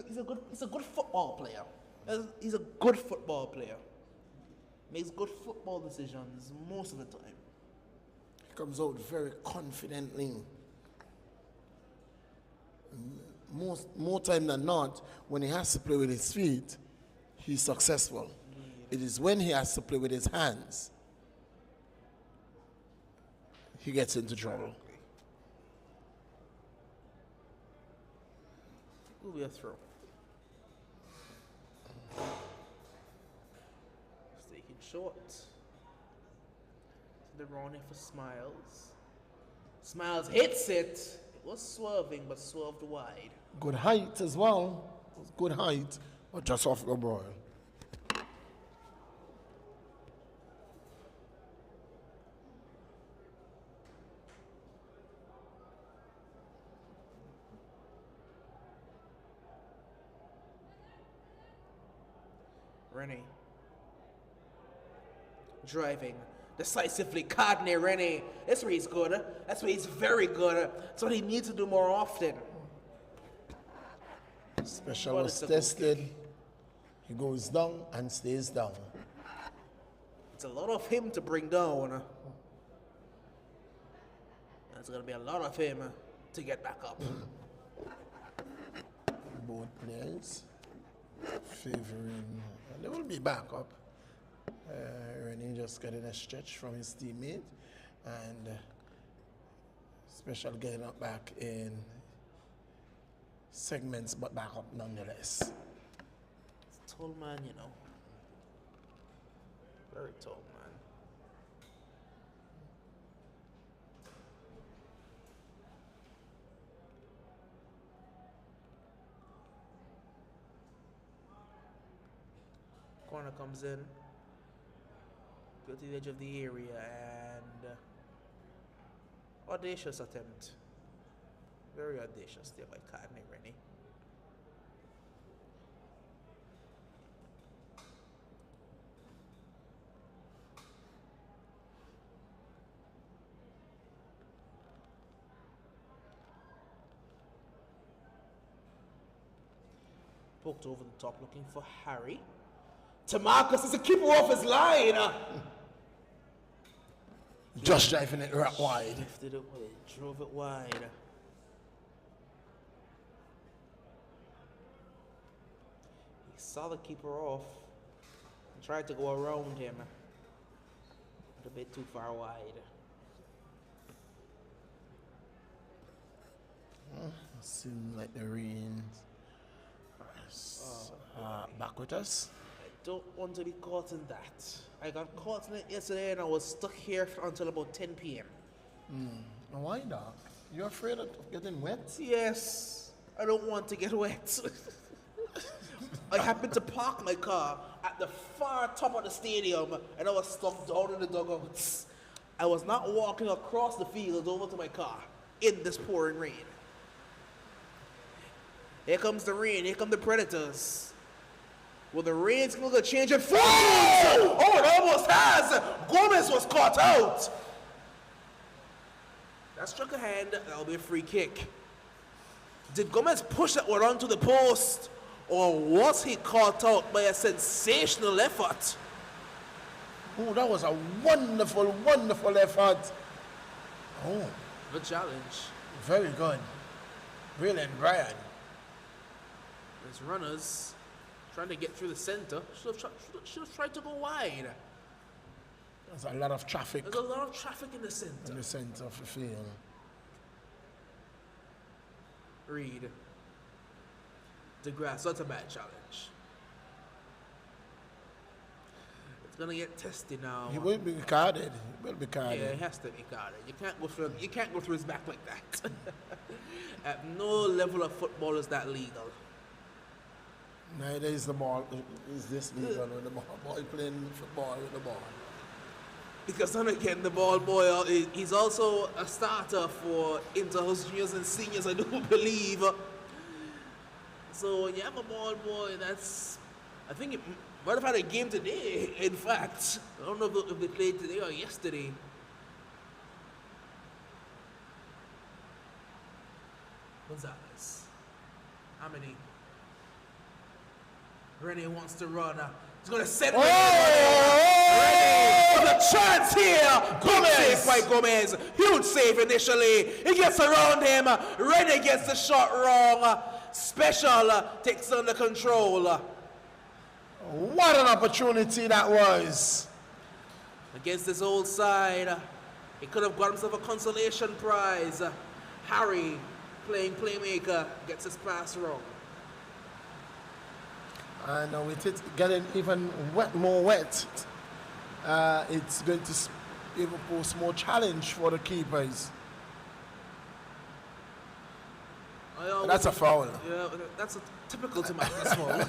He's a good football player. He's a good football player. Makes good football decisions most of the time. He comes out very confidently. More time than not, when he has to play with his feet, he's successful. It is when he has to play with his hands, he gets into trouble. Will be a throw. It's taken short. To the Ronnie for Smiles. Smiles hits it. It was swerving, but swerved wide. Good height as well. Good height, but just off the ball. Rennie. Driving decisively. Cardinal Rennie. That's where he's good. That's where he's very good. That's what he needs to do more often. Specialist tested. He goes down and stays down. It's a lot of him to bring down. There's going to be a lot of him to get back up. Both players favoring. They will be back up. Rennie just getting a stretch from his teammate, and Special getting up back in segments, but back up nonetheless. It's a tall man, you know. Very tall man. Corner comes in. Go to the edge of the area and audacious attempt. Very audacious there by Cardinal Rennie. Poked over the top looking for Harry. Tamarcus is a keeper off his line. Just driving it right wide. Lifted it away, drove it wide. He saw the keeper off and tried to go around him. A bit too far wide. Seems like the rain back with us. I don't want to be caught in that. I got caught in it yesterday and I was stuck here until about 10 p.m. Why, Doc? You're afraid of getting wet? Yes, I don't want to get wet. I happened to park my car at the far top of the stadium and I was stuck down in the dugouts. I was not walking across the field over to my car in this pouring rain. Here comes the rain, here come the Predators. Well, the rain's going to change it. Oh, it almost has. Gomez was caught out. That struck a hand. That'll be a free kick. Did Gomez push that one onto the post? Or was he caught out by a sensational effort? Oh, that was a wonderful, wonderful effort. Oh. Good challenge. Very good. Brilliant, Brian. There's runners trying to get through the center. Should have tried to go wide. There's a lot of traffic. There's a lot of traffic in the center. In the center of the field. Reed. DeGrasse, that's a bad challenge. It's gonna get testy now. He will be carded. He will be carded. Yeah, he has to be carded. You can't go through his back like that. At no level of football is that legal. Neither is the ball. Is this legal with the ball? Boy playing football with the ball. Because then again, the ball boy, he's also a starter for inter-house juniors and seniors, I do believe. So when you have a ball boy, I think it might have had a game today, in fact. I don't know if they played today or yesterday. Gonzalez. Amini. Rennie wants to run. He's going to send Rennie. Rennie with a chance here. Good save by Gomez. Huge save initially. He gets around him. Rennie gets the shot wrong. Special takes under control. What an opportunity that was. Against this old side, he could have got himself a consolation prize. Harry, playing playmaker, gets his pass wrong. And with it getting even more wet, it's going to even pose more challenge for the keepers. That's a foul. Yeah, that's a typical Tamarcus foul.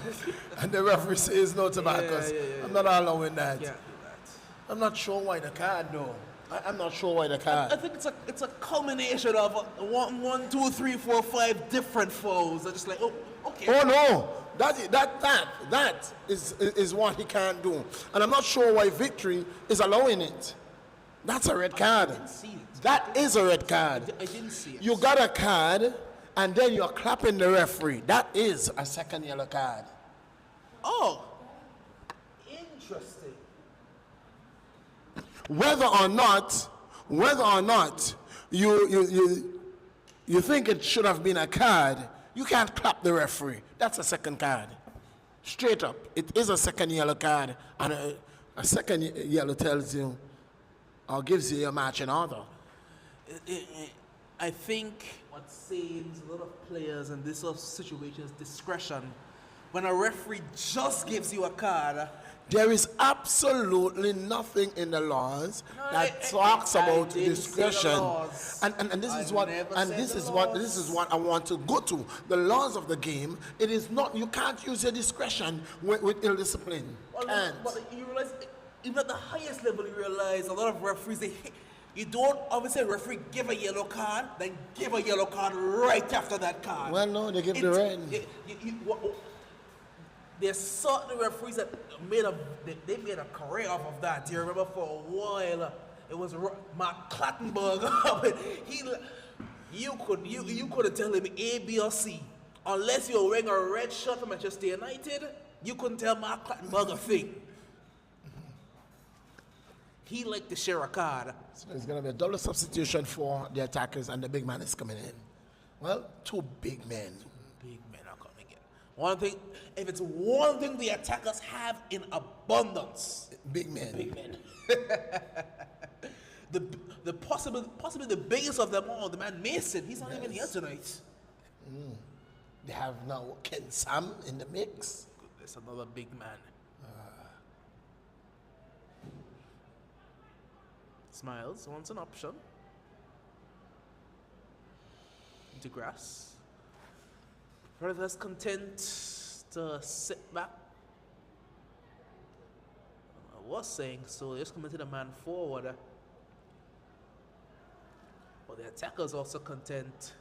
And the referee says no Tamarcus. Yeah. I'm not allowing that. Yeah, do that. I'm not sure why the card though. I'm not sure why the card. I think it's a culmination of one, two, three, four, five different fouls. They're just like, oh, okay. Oh no, that is what he can't do, and I'm not sure why Victory is allowing it. That's a red card. I didn't see it. That is a red card. I didn't see it. You got a card, and then you're clapping the referee. That is a second yellow card. Oh, interesting. Whether or not you think it should have been a card, you can't clap the referee. That's a second card. Straight up, it is a second yellow card, and a second yellow tells you or gives you your match in order. I think what saves a lot of players in this sort of situation is discretion. When a referee just gives you a card, there is absolutely nothing in the laws that talks about discretion, and this is what I want to go to. The laws of the game. It is not. You can't use your discretion with ill discipline. But you realize, even at the highest level, you realize a lot of referees you don't obviously referee give a yellow card, then give a yellow card right after that card. Well, no, they give the red. There's certain referees that made a career off of that. Do you remember for a while it was Mark Clattenburg? you couldn't tell him A, B, or C unless you were wearing a red shirt for Manchester United. You couldn't tell Mark Clattenburg a thing. He liked to share a card. So there's going to be a double substitution for the attackers, and the big man is coming in. Well, two big men. Big men are coming in. One thing, if it's one thing the attackers have in abundance, big men. Big men. the possibly the biggest of them all, the man Mason. He's not even here tonight. They have now Ken Sam in the mix. Goodness, another big man. Smiles wants an option. DeGrasse. Brothers content to sit back. I was saying so. Just coming to the man forward. But the attackers also content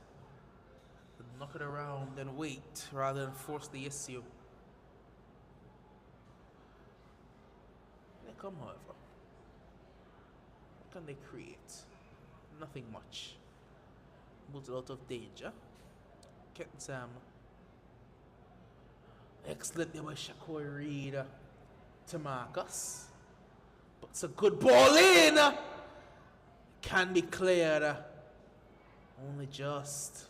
to knock it around and wait rather than force the issue. They come, however. What can they create? Nothing much. Moves it out of danger. Captain Sam. Excellent there by Shaquille Reed to Marcus. But it's a good ball in. Can be cleared. Only just.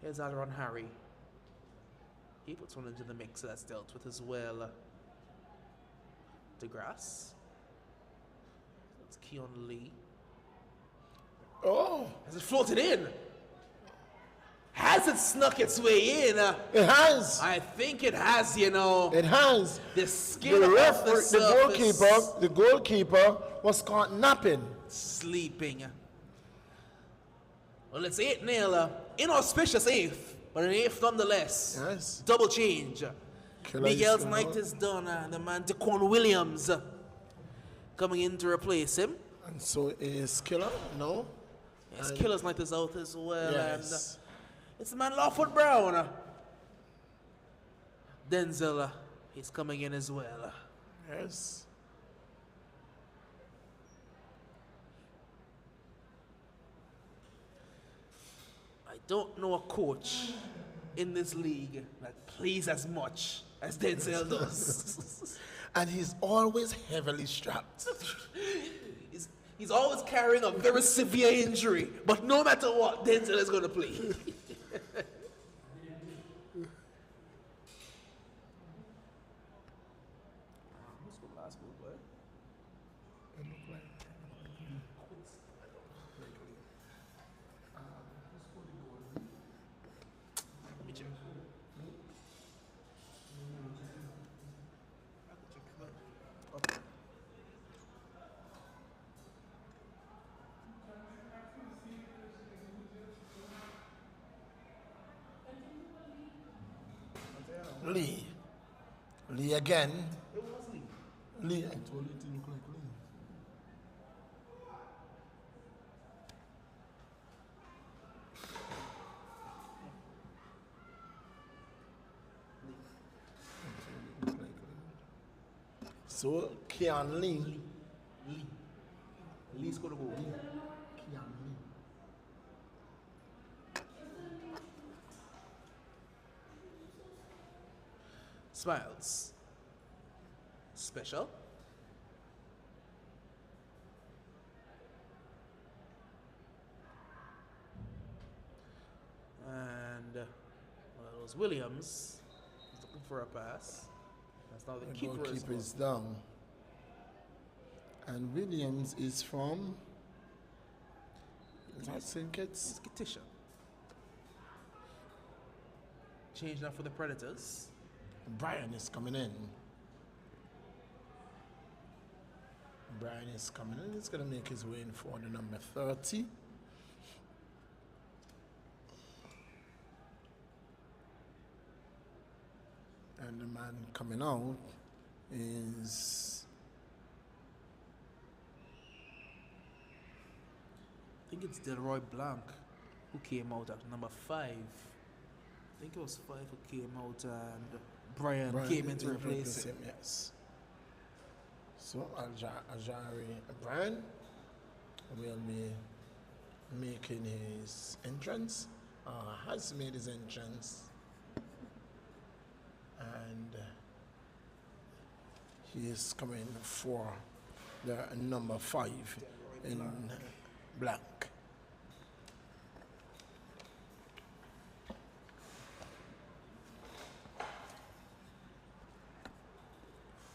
Here's Aaron Harry. He puts one into the mix that's dealt with as well. DeGrasse. That's Keon Lee. Oh. Has it floated in? Has it snuck its way in? It has. I think it has, you know. It has. The skin off the surface. The goalkeeper was caught napping. Sleeping. Well, it's 8-0. Inauspicious eighth, but an eighth nonetheless. Yes. Double change. Killer Miguel's night is done. The man Daquan Williams coming in to replace him. And so is Killer, no? Yes, Killer's night is out as well. Yes. And it's the man Lawford Brown. Denzel, he's coming in as well. Yes. I don't know a coach in this league that plays as much as Denzel does. And he's always heavily strapped. He's always carrying a very severe injury, but no matter what, Denzel is going to play. Lee again. It was Lee. Lee, I told you to look like Lee. So, Kean Lee. Lee's going to go. Kean Lee. Smiles. Special. And well, it was Williams. He's looking for a pass. That's now the keeper is Goalkeeper is down. And Williams is from. Is that St. Kitts? Skittish. Change now for the Predators. Brian is coming in. Brian is coming in. He's going to make his way in for the number 30. And the man coming out is. I think it's Delroy Blanc who came out at number 5. I think it was 5 who came out and Brian came in to replace him. Yes. So Ajari Brian will be making his entrance. Has made his entrance. And he is coming for the number 5 in blank.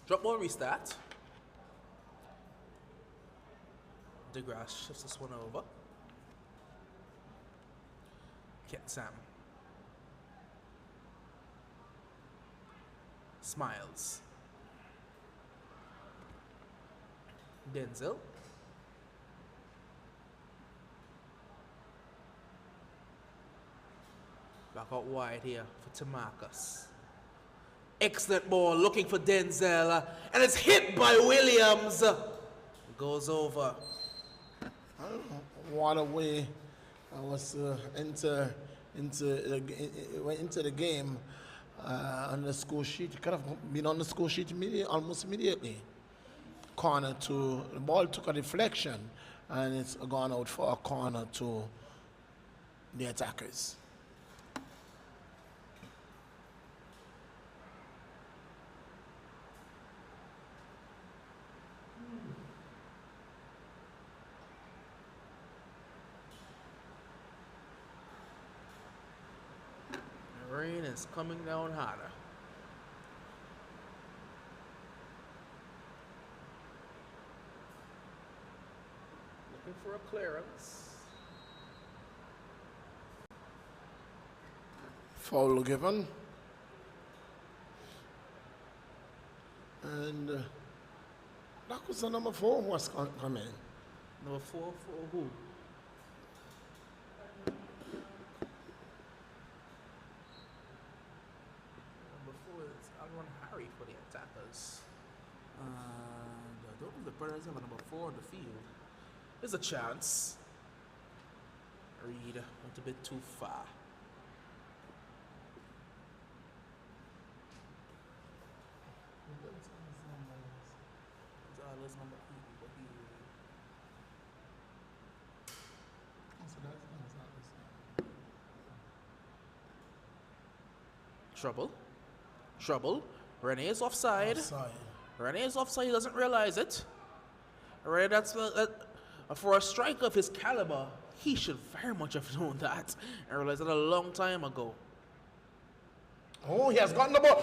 Drop ball restart. DeGrasse shifts this one over. Sam. Smiles. Denzel. Back out wide here for Tamarcus. Excellent ball looking for Denzel. And it's hit by Williams. Goes over. What a way I was into the game on the score sheet. It could have been on the score sheet almost immediately. Corner to the ball took a deflection, and it's gone out for a corner to the attackers. Rain is coming down harder. Looking for a clearance. Foul given. And that was the number 4 who was coming. Number 4 for who? For the attackers. And I don't know if the Predators have a number 4 on the field. There's a chance. Reed went a bit too far. Trouble. Rene is offside. Rene is offside. He doesn't realize it. Rene, for a striker of his caliber, he should very much have known that and realized it a long time ago. Oh, he has gotten the ball.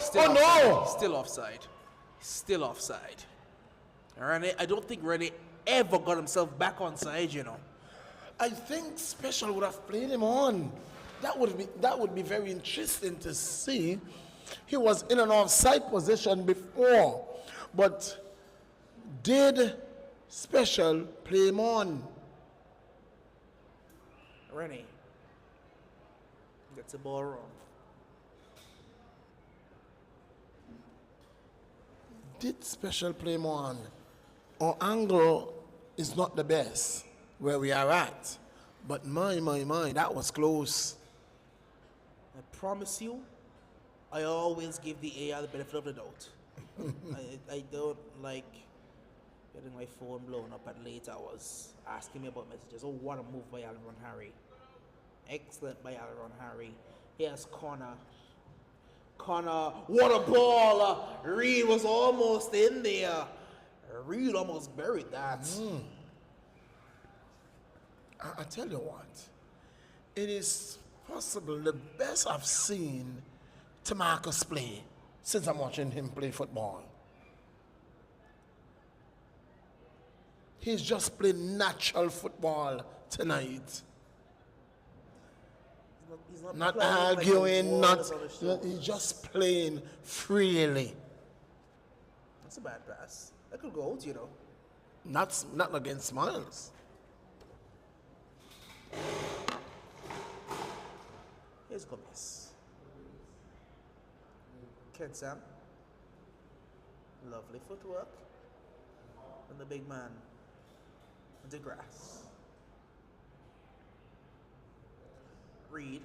Still offside. Rene, I don't think Rene ever got himself back on side, you know. I think Special would have played him on. That would be very interesting to see. He was in an offside position before, but did Special play him on? Rennie gets the ball wrong. Did Special play him on? Our angle is not the best where we are at, but my, that was close. I promise you, I always give the AR the benefit of the doubt. I don't like getting my phone blown up at late hours, asking me about messages. Oh, what a move by Alron Harry. Excellent by Alron Harry. Here's Connor. Connor, what a ball! Reed was almost in there. Reed almost buried that. I tell you what, it is possible the best I've seen Tamarcus play since I'm watching him play football. He's just playing natural football tonight. He's Not playing like arguing, the not, walls on his shoulders. he's just playing freely. That's a bad pass. That could go out, you know. Not against Miles. Here's Gomez. Sam. Lovely footwork. And the big man, DeGrasse. Reed.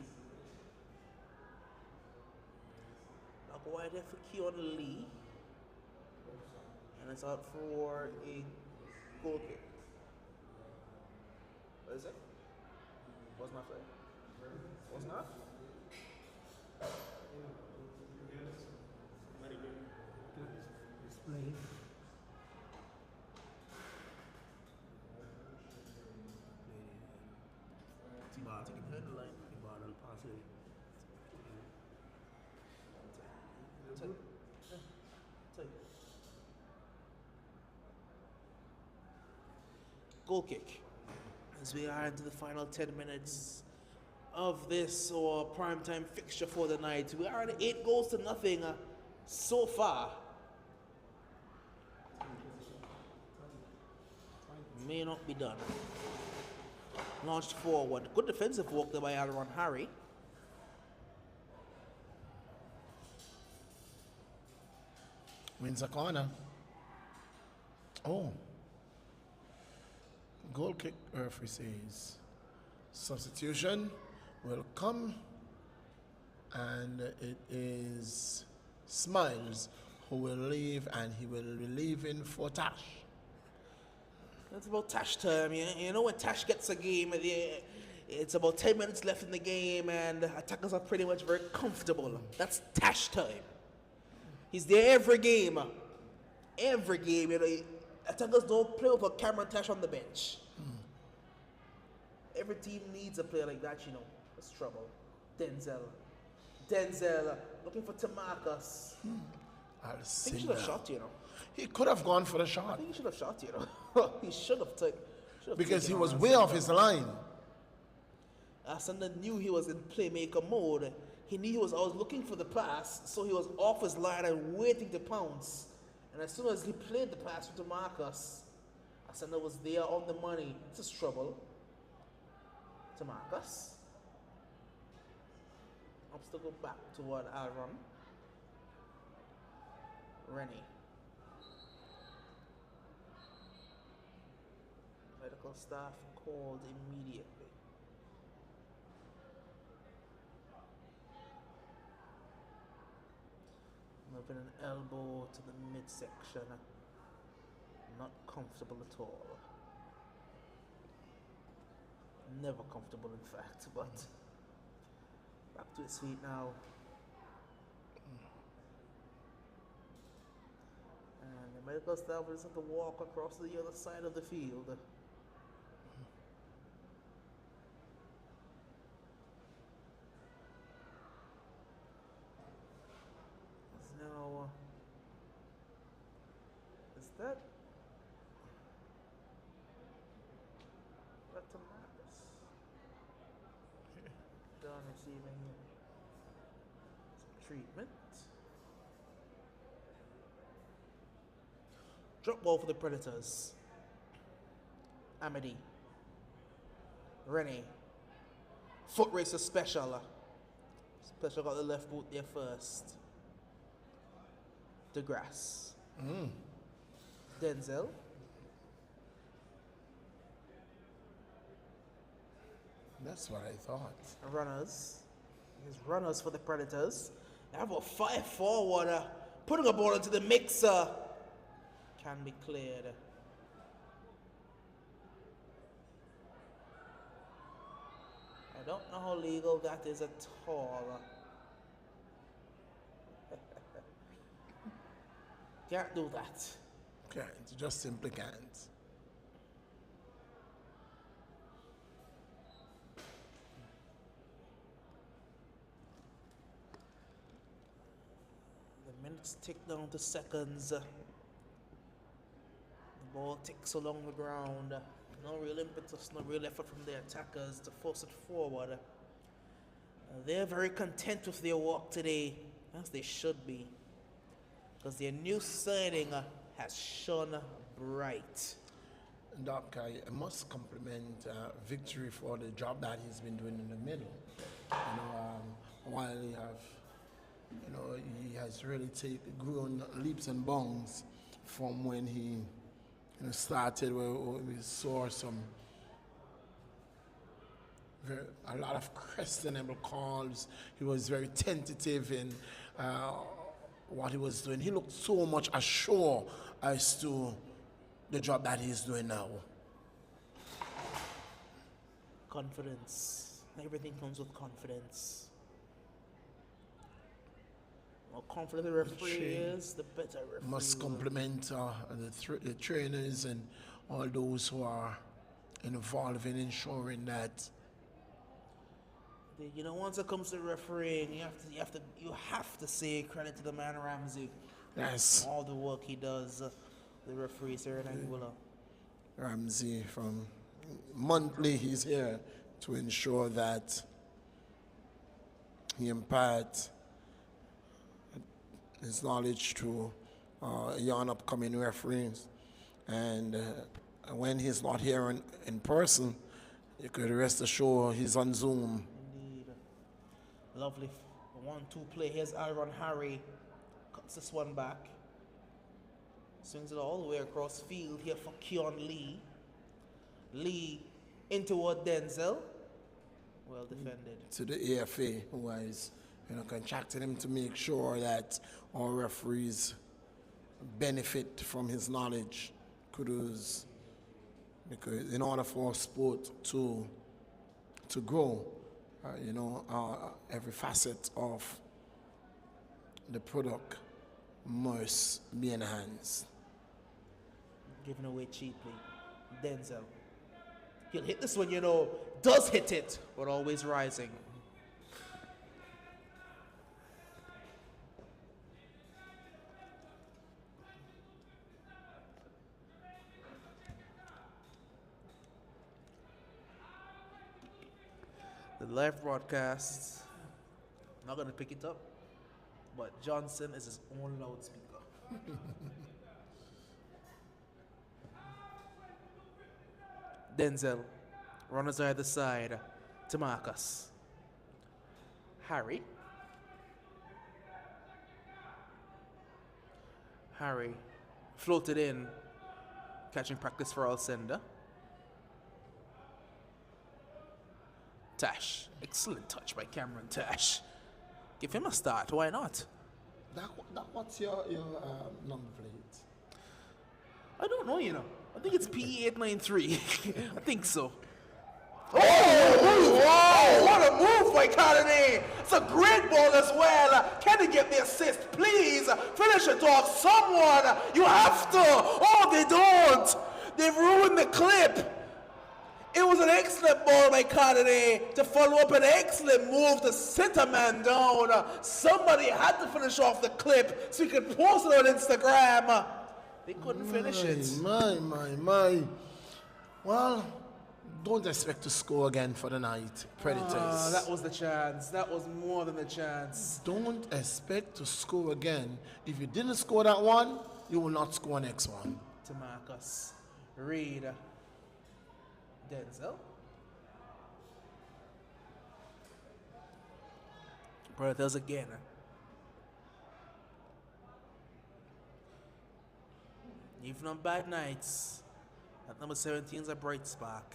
Now go wide there for Keon Lee. And it's out for a goal kick. What is it? Was not there. Was not? Display. Goal kick. As we are into the final 10 minutes of this or primetime fixture for the night, we are at 8 goals to nothing so far. May not be done. Launched forward. Good defensive work there by Alron Harry. Wins a corner. Oh. Goal kick, referee says. Substitution will come, and it is Smiles who will leave, and he will be leaving for Tash. That's about Tash time. You know when Tash gets a game, it's about 10 minutes left in the game, and attackers are pretty much very comfortable. That's Tash time. He's there every game. Every game, you know. Attackers don't play with a Cameron Tash on the bench. Every team needs a player like that, you know. That's trouble. Denzel looking for Tamarcus. I think he should have shot, you know. He could have gone for the I shot think he should have shot, you know. He should have taken. because he was way off his line. Arsenal knew he was in playmaker mode. He knew he was always looking for the pass, so he was off his line and waiting to pounce. And as soon as he played the pass to Marcus, Arsenal was there on the money. This is trouble. To Marcus. Obstacle back toward Aaron. Rennie. Medical staff called immediately. Moving an elbow to the midsection. Not comfortable at all. Never comfortable, in fact, but back to his feet now. And the medical staff is to walk across the other side of the field. Now, is that Marcus? Done receiving some treatment. Drop ball for the Predators. Amity. Rennie. Foot racer special. Special got the left boot there first. DeGrasse. Denzel. That's what I thought. Runners. There's runners for the Predators. They have a 5 forward putting a ball into the mixer can be cleared. I don't know how legal that is at all. Can't do that. Can't, just simply can't. The minutes tick down to seconds. The ball ticks along the ground. No real impetus, no real effort from the attackers to force it forward. They're very content with their work today, as they should be, because their new signing has shone bright. Doc, I must compliment Victory for the job that he's been doing in the middle. While he has really grown leaps and bounds from when he started, where we saw a lot of questionable calls. He was very tentative in what he was doing. He looked so much assured as to the job that he's doing now. Confidence. Everything comes with confidence. The more confident the referee is, the better referee. Must compliment the trainers and all those who are involved in ensuring that. Once it comes to refereeing, you have to say credit to the man Ramsey. Yes. All the work he does, the referees here in Anguilla. Ramsey, from monthly, he's here to ensure that he imparts his knowledge to young upcoming referees. And when he's not here in person, you could rest assured he's on Zoom. Indeed. Lovely 1-2 play. Here's Aaron Harry. Cuts this one back. Swings it all the way across field here for Keon Lee. Lee in toward Denzel. Well defended. To the AFA, who has contracted him to make sure that all referees benefit from his knowledge. Kudos. Because in order for sport to grow, every facet of the product must be enhanced. Given away cheaply. Denzel. He'll hit this one, does hit it, but always rising. The live broadcast, not going to pick it up, but Johnson is his own loudspeaker. Denzel, runners are either side to Marcus. Harry. Harry floated in, catching practice for Alcenda. Tash, excellent touch by Cameron Tash. Give him a start, why not? What's your number plate? I don't know, I think it's P893. I think so. Oh, what a move by Carney. It's a great ball as well. Can he get the assist? Please finish it off. Someone, you have to. Oh, they don't. They've ruined the clip. It was an excellent ball by Carney to follow up an excellent move to center man down. Somebody had to finish off the clip so he could post it on Instagram. They couldn't finish it. My. Well, don't expect to score again for the night, Predators. That was the chance. That was more than a chance. Don't expect to score again. If you didn't score that one, you will not score next one. To Marcus. Reed. Denzel. Predators again. Even on bad nights, that number 17 is a bright spark.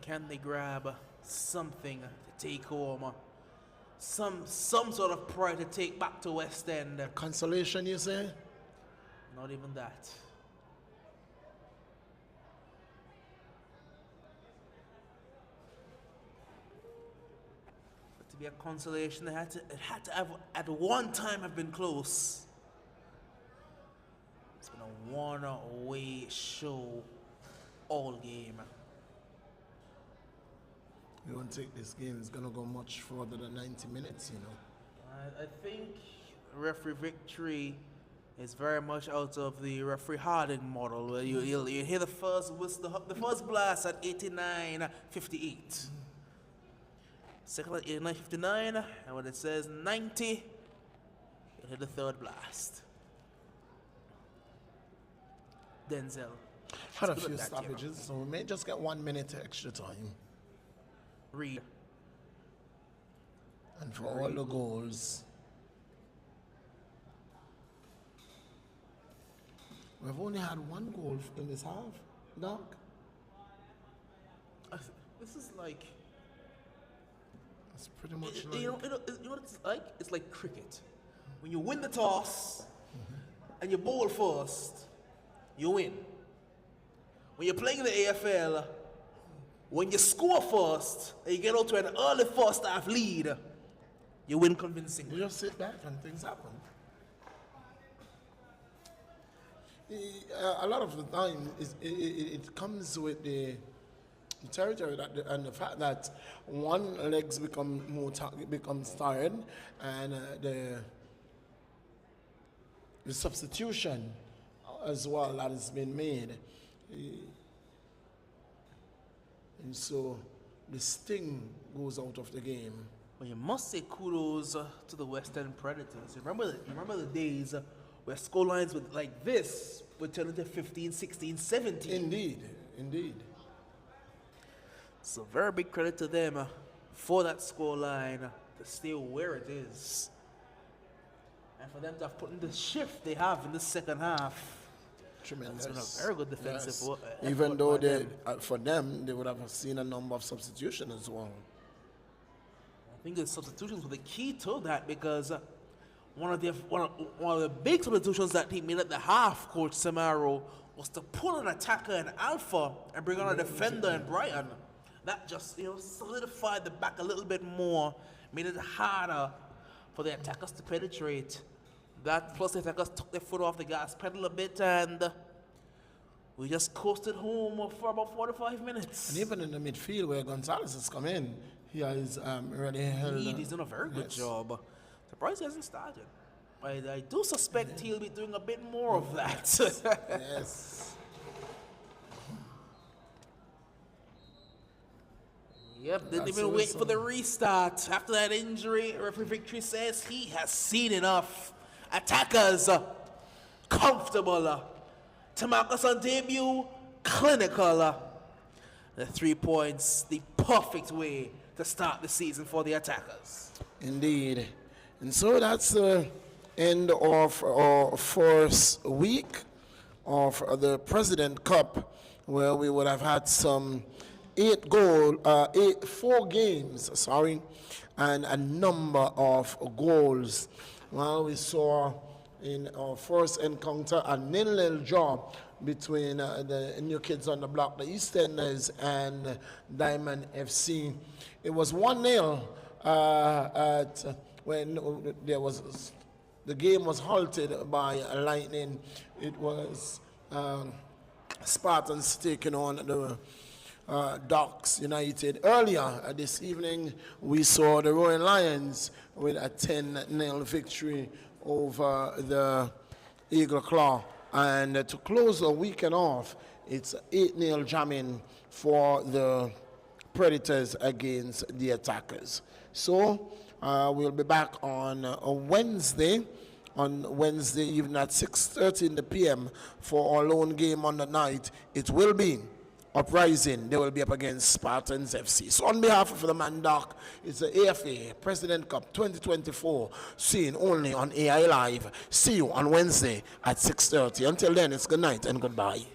Can they grab something to take home? Some sort of pride to take back to West End. Consolation, you say? Not even that. But to be a consolation, it had to have at one time have been close. It's been a one-way show all game. You don't think this game is going to go much further than 90 minutes, you know? I think referee victory is very much out of the referee Harding model, where you hear the first whistle, the first blast at 89:58. Second at 89:59, and when it says 90, you hear the third blast. Denzel. Had a few stoppages, so we may just get 1 minute extra time. Reed. And for all the goals, we've only had one goal in this half, Doc. This is like, It's pretty much like... you know what it's like? It's like cricket. When you win the toss and you bowl first, you win. When you're playing in the AFL, when you score first and you get out to an early first half lead, you win convincingly. You just sit back and things happen. A lot of the time, it comes with the territory and the fact that one legs becomes tired, and the substitution as well that has been made. And so the sting goes out of the game. Well, you must say kudos to the Western Predators. Remember the days where scorelines with like this would turn into 15, 16, 17. Indeed. So very big credit to them for that scoreline to stay where it is. And for them to have put in the shift they have in the second half. Tremendous. It's been a very good defensive effort. Even though for them, they would have seen a number of substitutions as well. I think the substitutions were the key to that, because one of the big substitutions that he made at the half, Coach Samaro, was to pull an attacker in Alpha and bring on a defender in Brighton. That just solidified the back a little bit more, made it harder for the attackers to penetrate. That plus the attackers took their foot off the gas pedal a bit, and we just coasted home for about 45 minutes. And even in the midfield where Gonzalez has come in, he has already held. He's done a very good job. Surprised he hasn't started. I do suspect he'll be doing a bit more of that. Yes. Yep, didn't even wait for the restart. After that injury, referee victory says he has seen enough. Attackers, comfortable. Tamakos on debut, clinical. The 3 points, the perfect way to start the season for the attackers. Indeed. And so that's the end of our first week of the President Cup, where we would have had some 4 games, and a number of goals. Well, we saw in our first encounter a 0-0 draw between the New Kids on the Block, the EastEnders, and Diamond FC. It was 1-0 when the game was halted by lightning. It was Spartans taking on the Docks United. Earlier this evening, we saw the Roaring Lions with a 10-0 victory over the Eagle Claw. And to close the weekend off, it's 8-0 jamming for the Predators against the Attackers. So we'll be back on Wednesday evening at 6:30 p.m. for our lone game on the night. It will be Uprising. They will be up against Spartans FC. So on behalf of the man Doc, it's the AFA President Cup 2024, seen only on AI Live. See you on Wednesday at 6:30. Until then, it's good night and goodbye.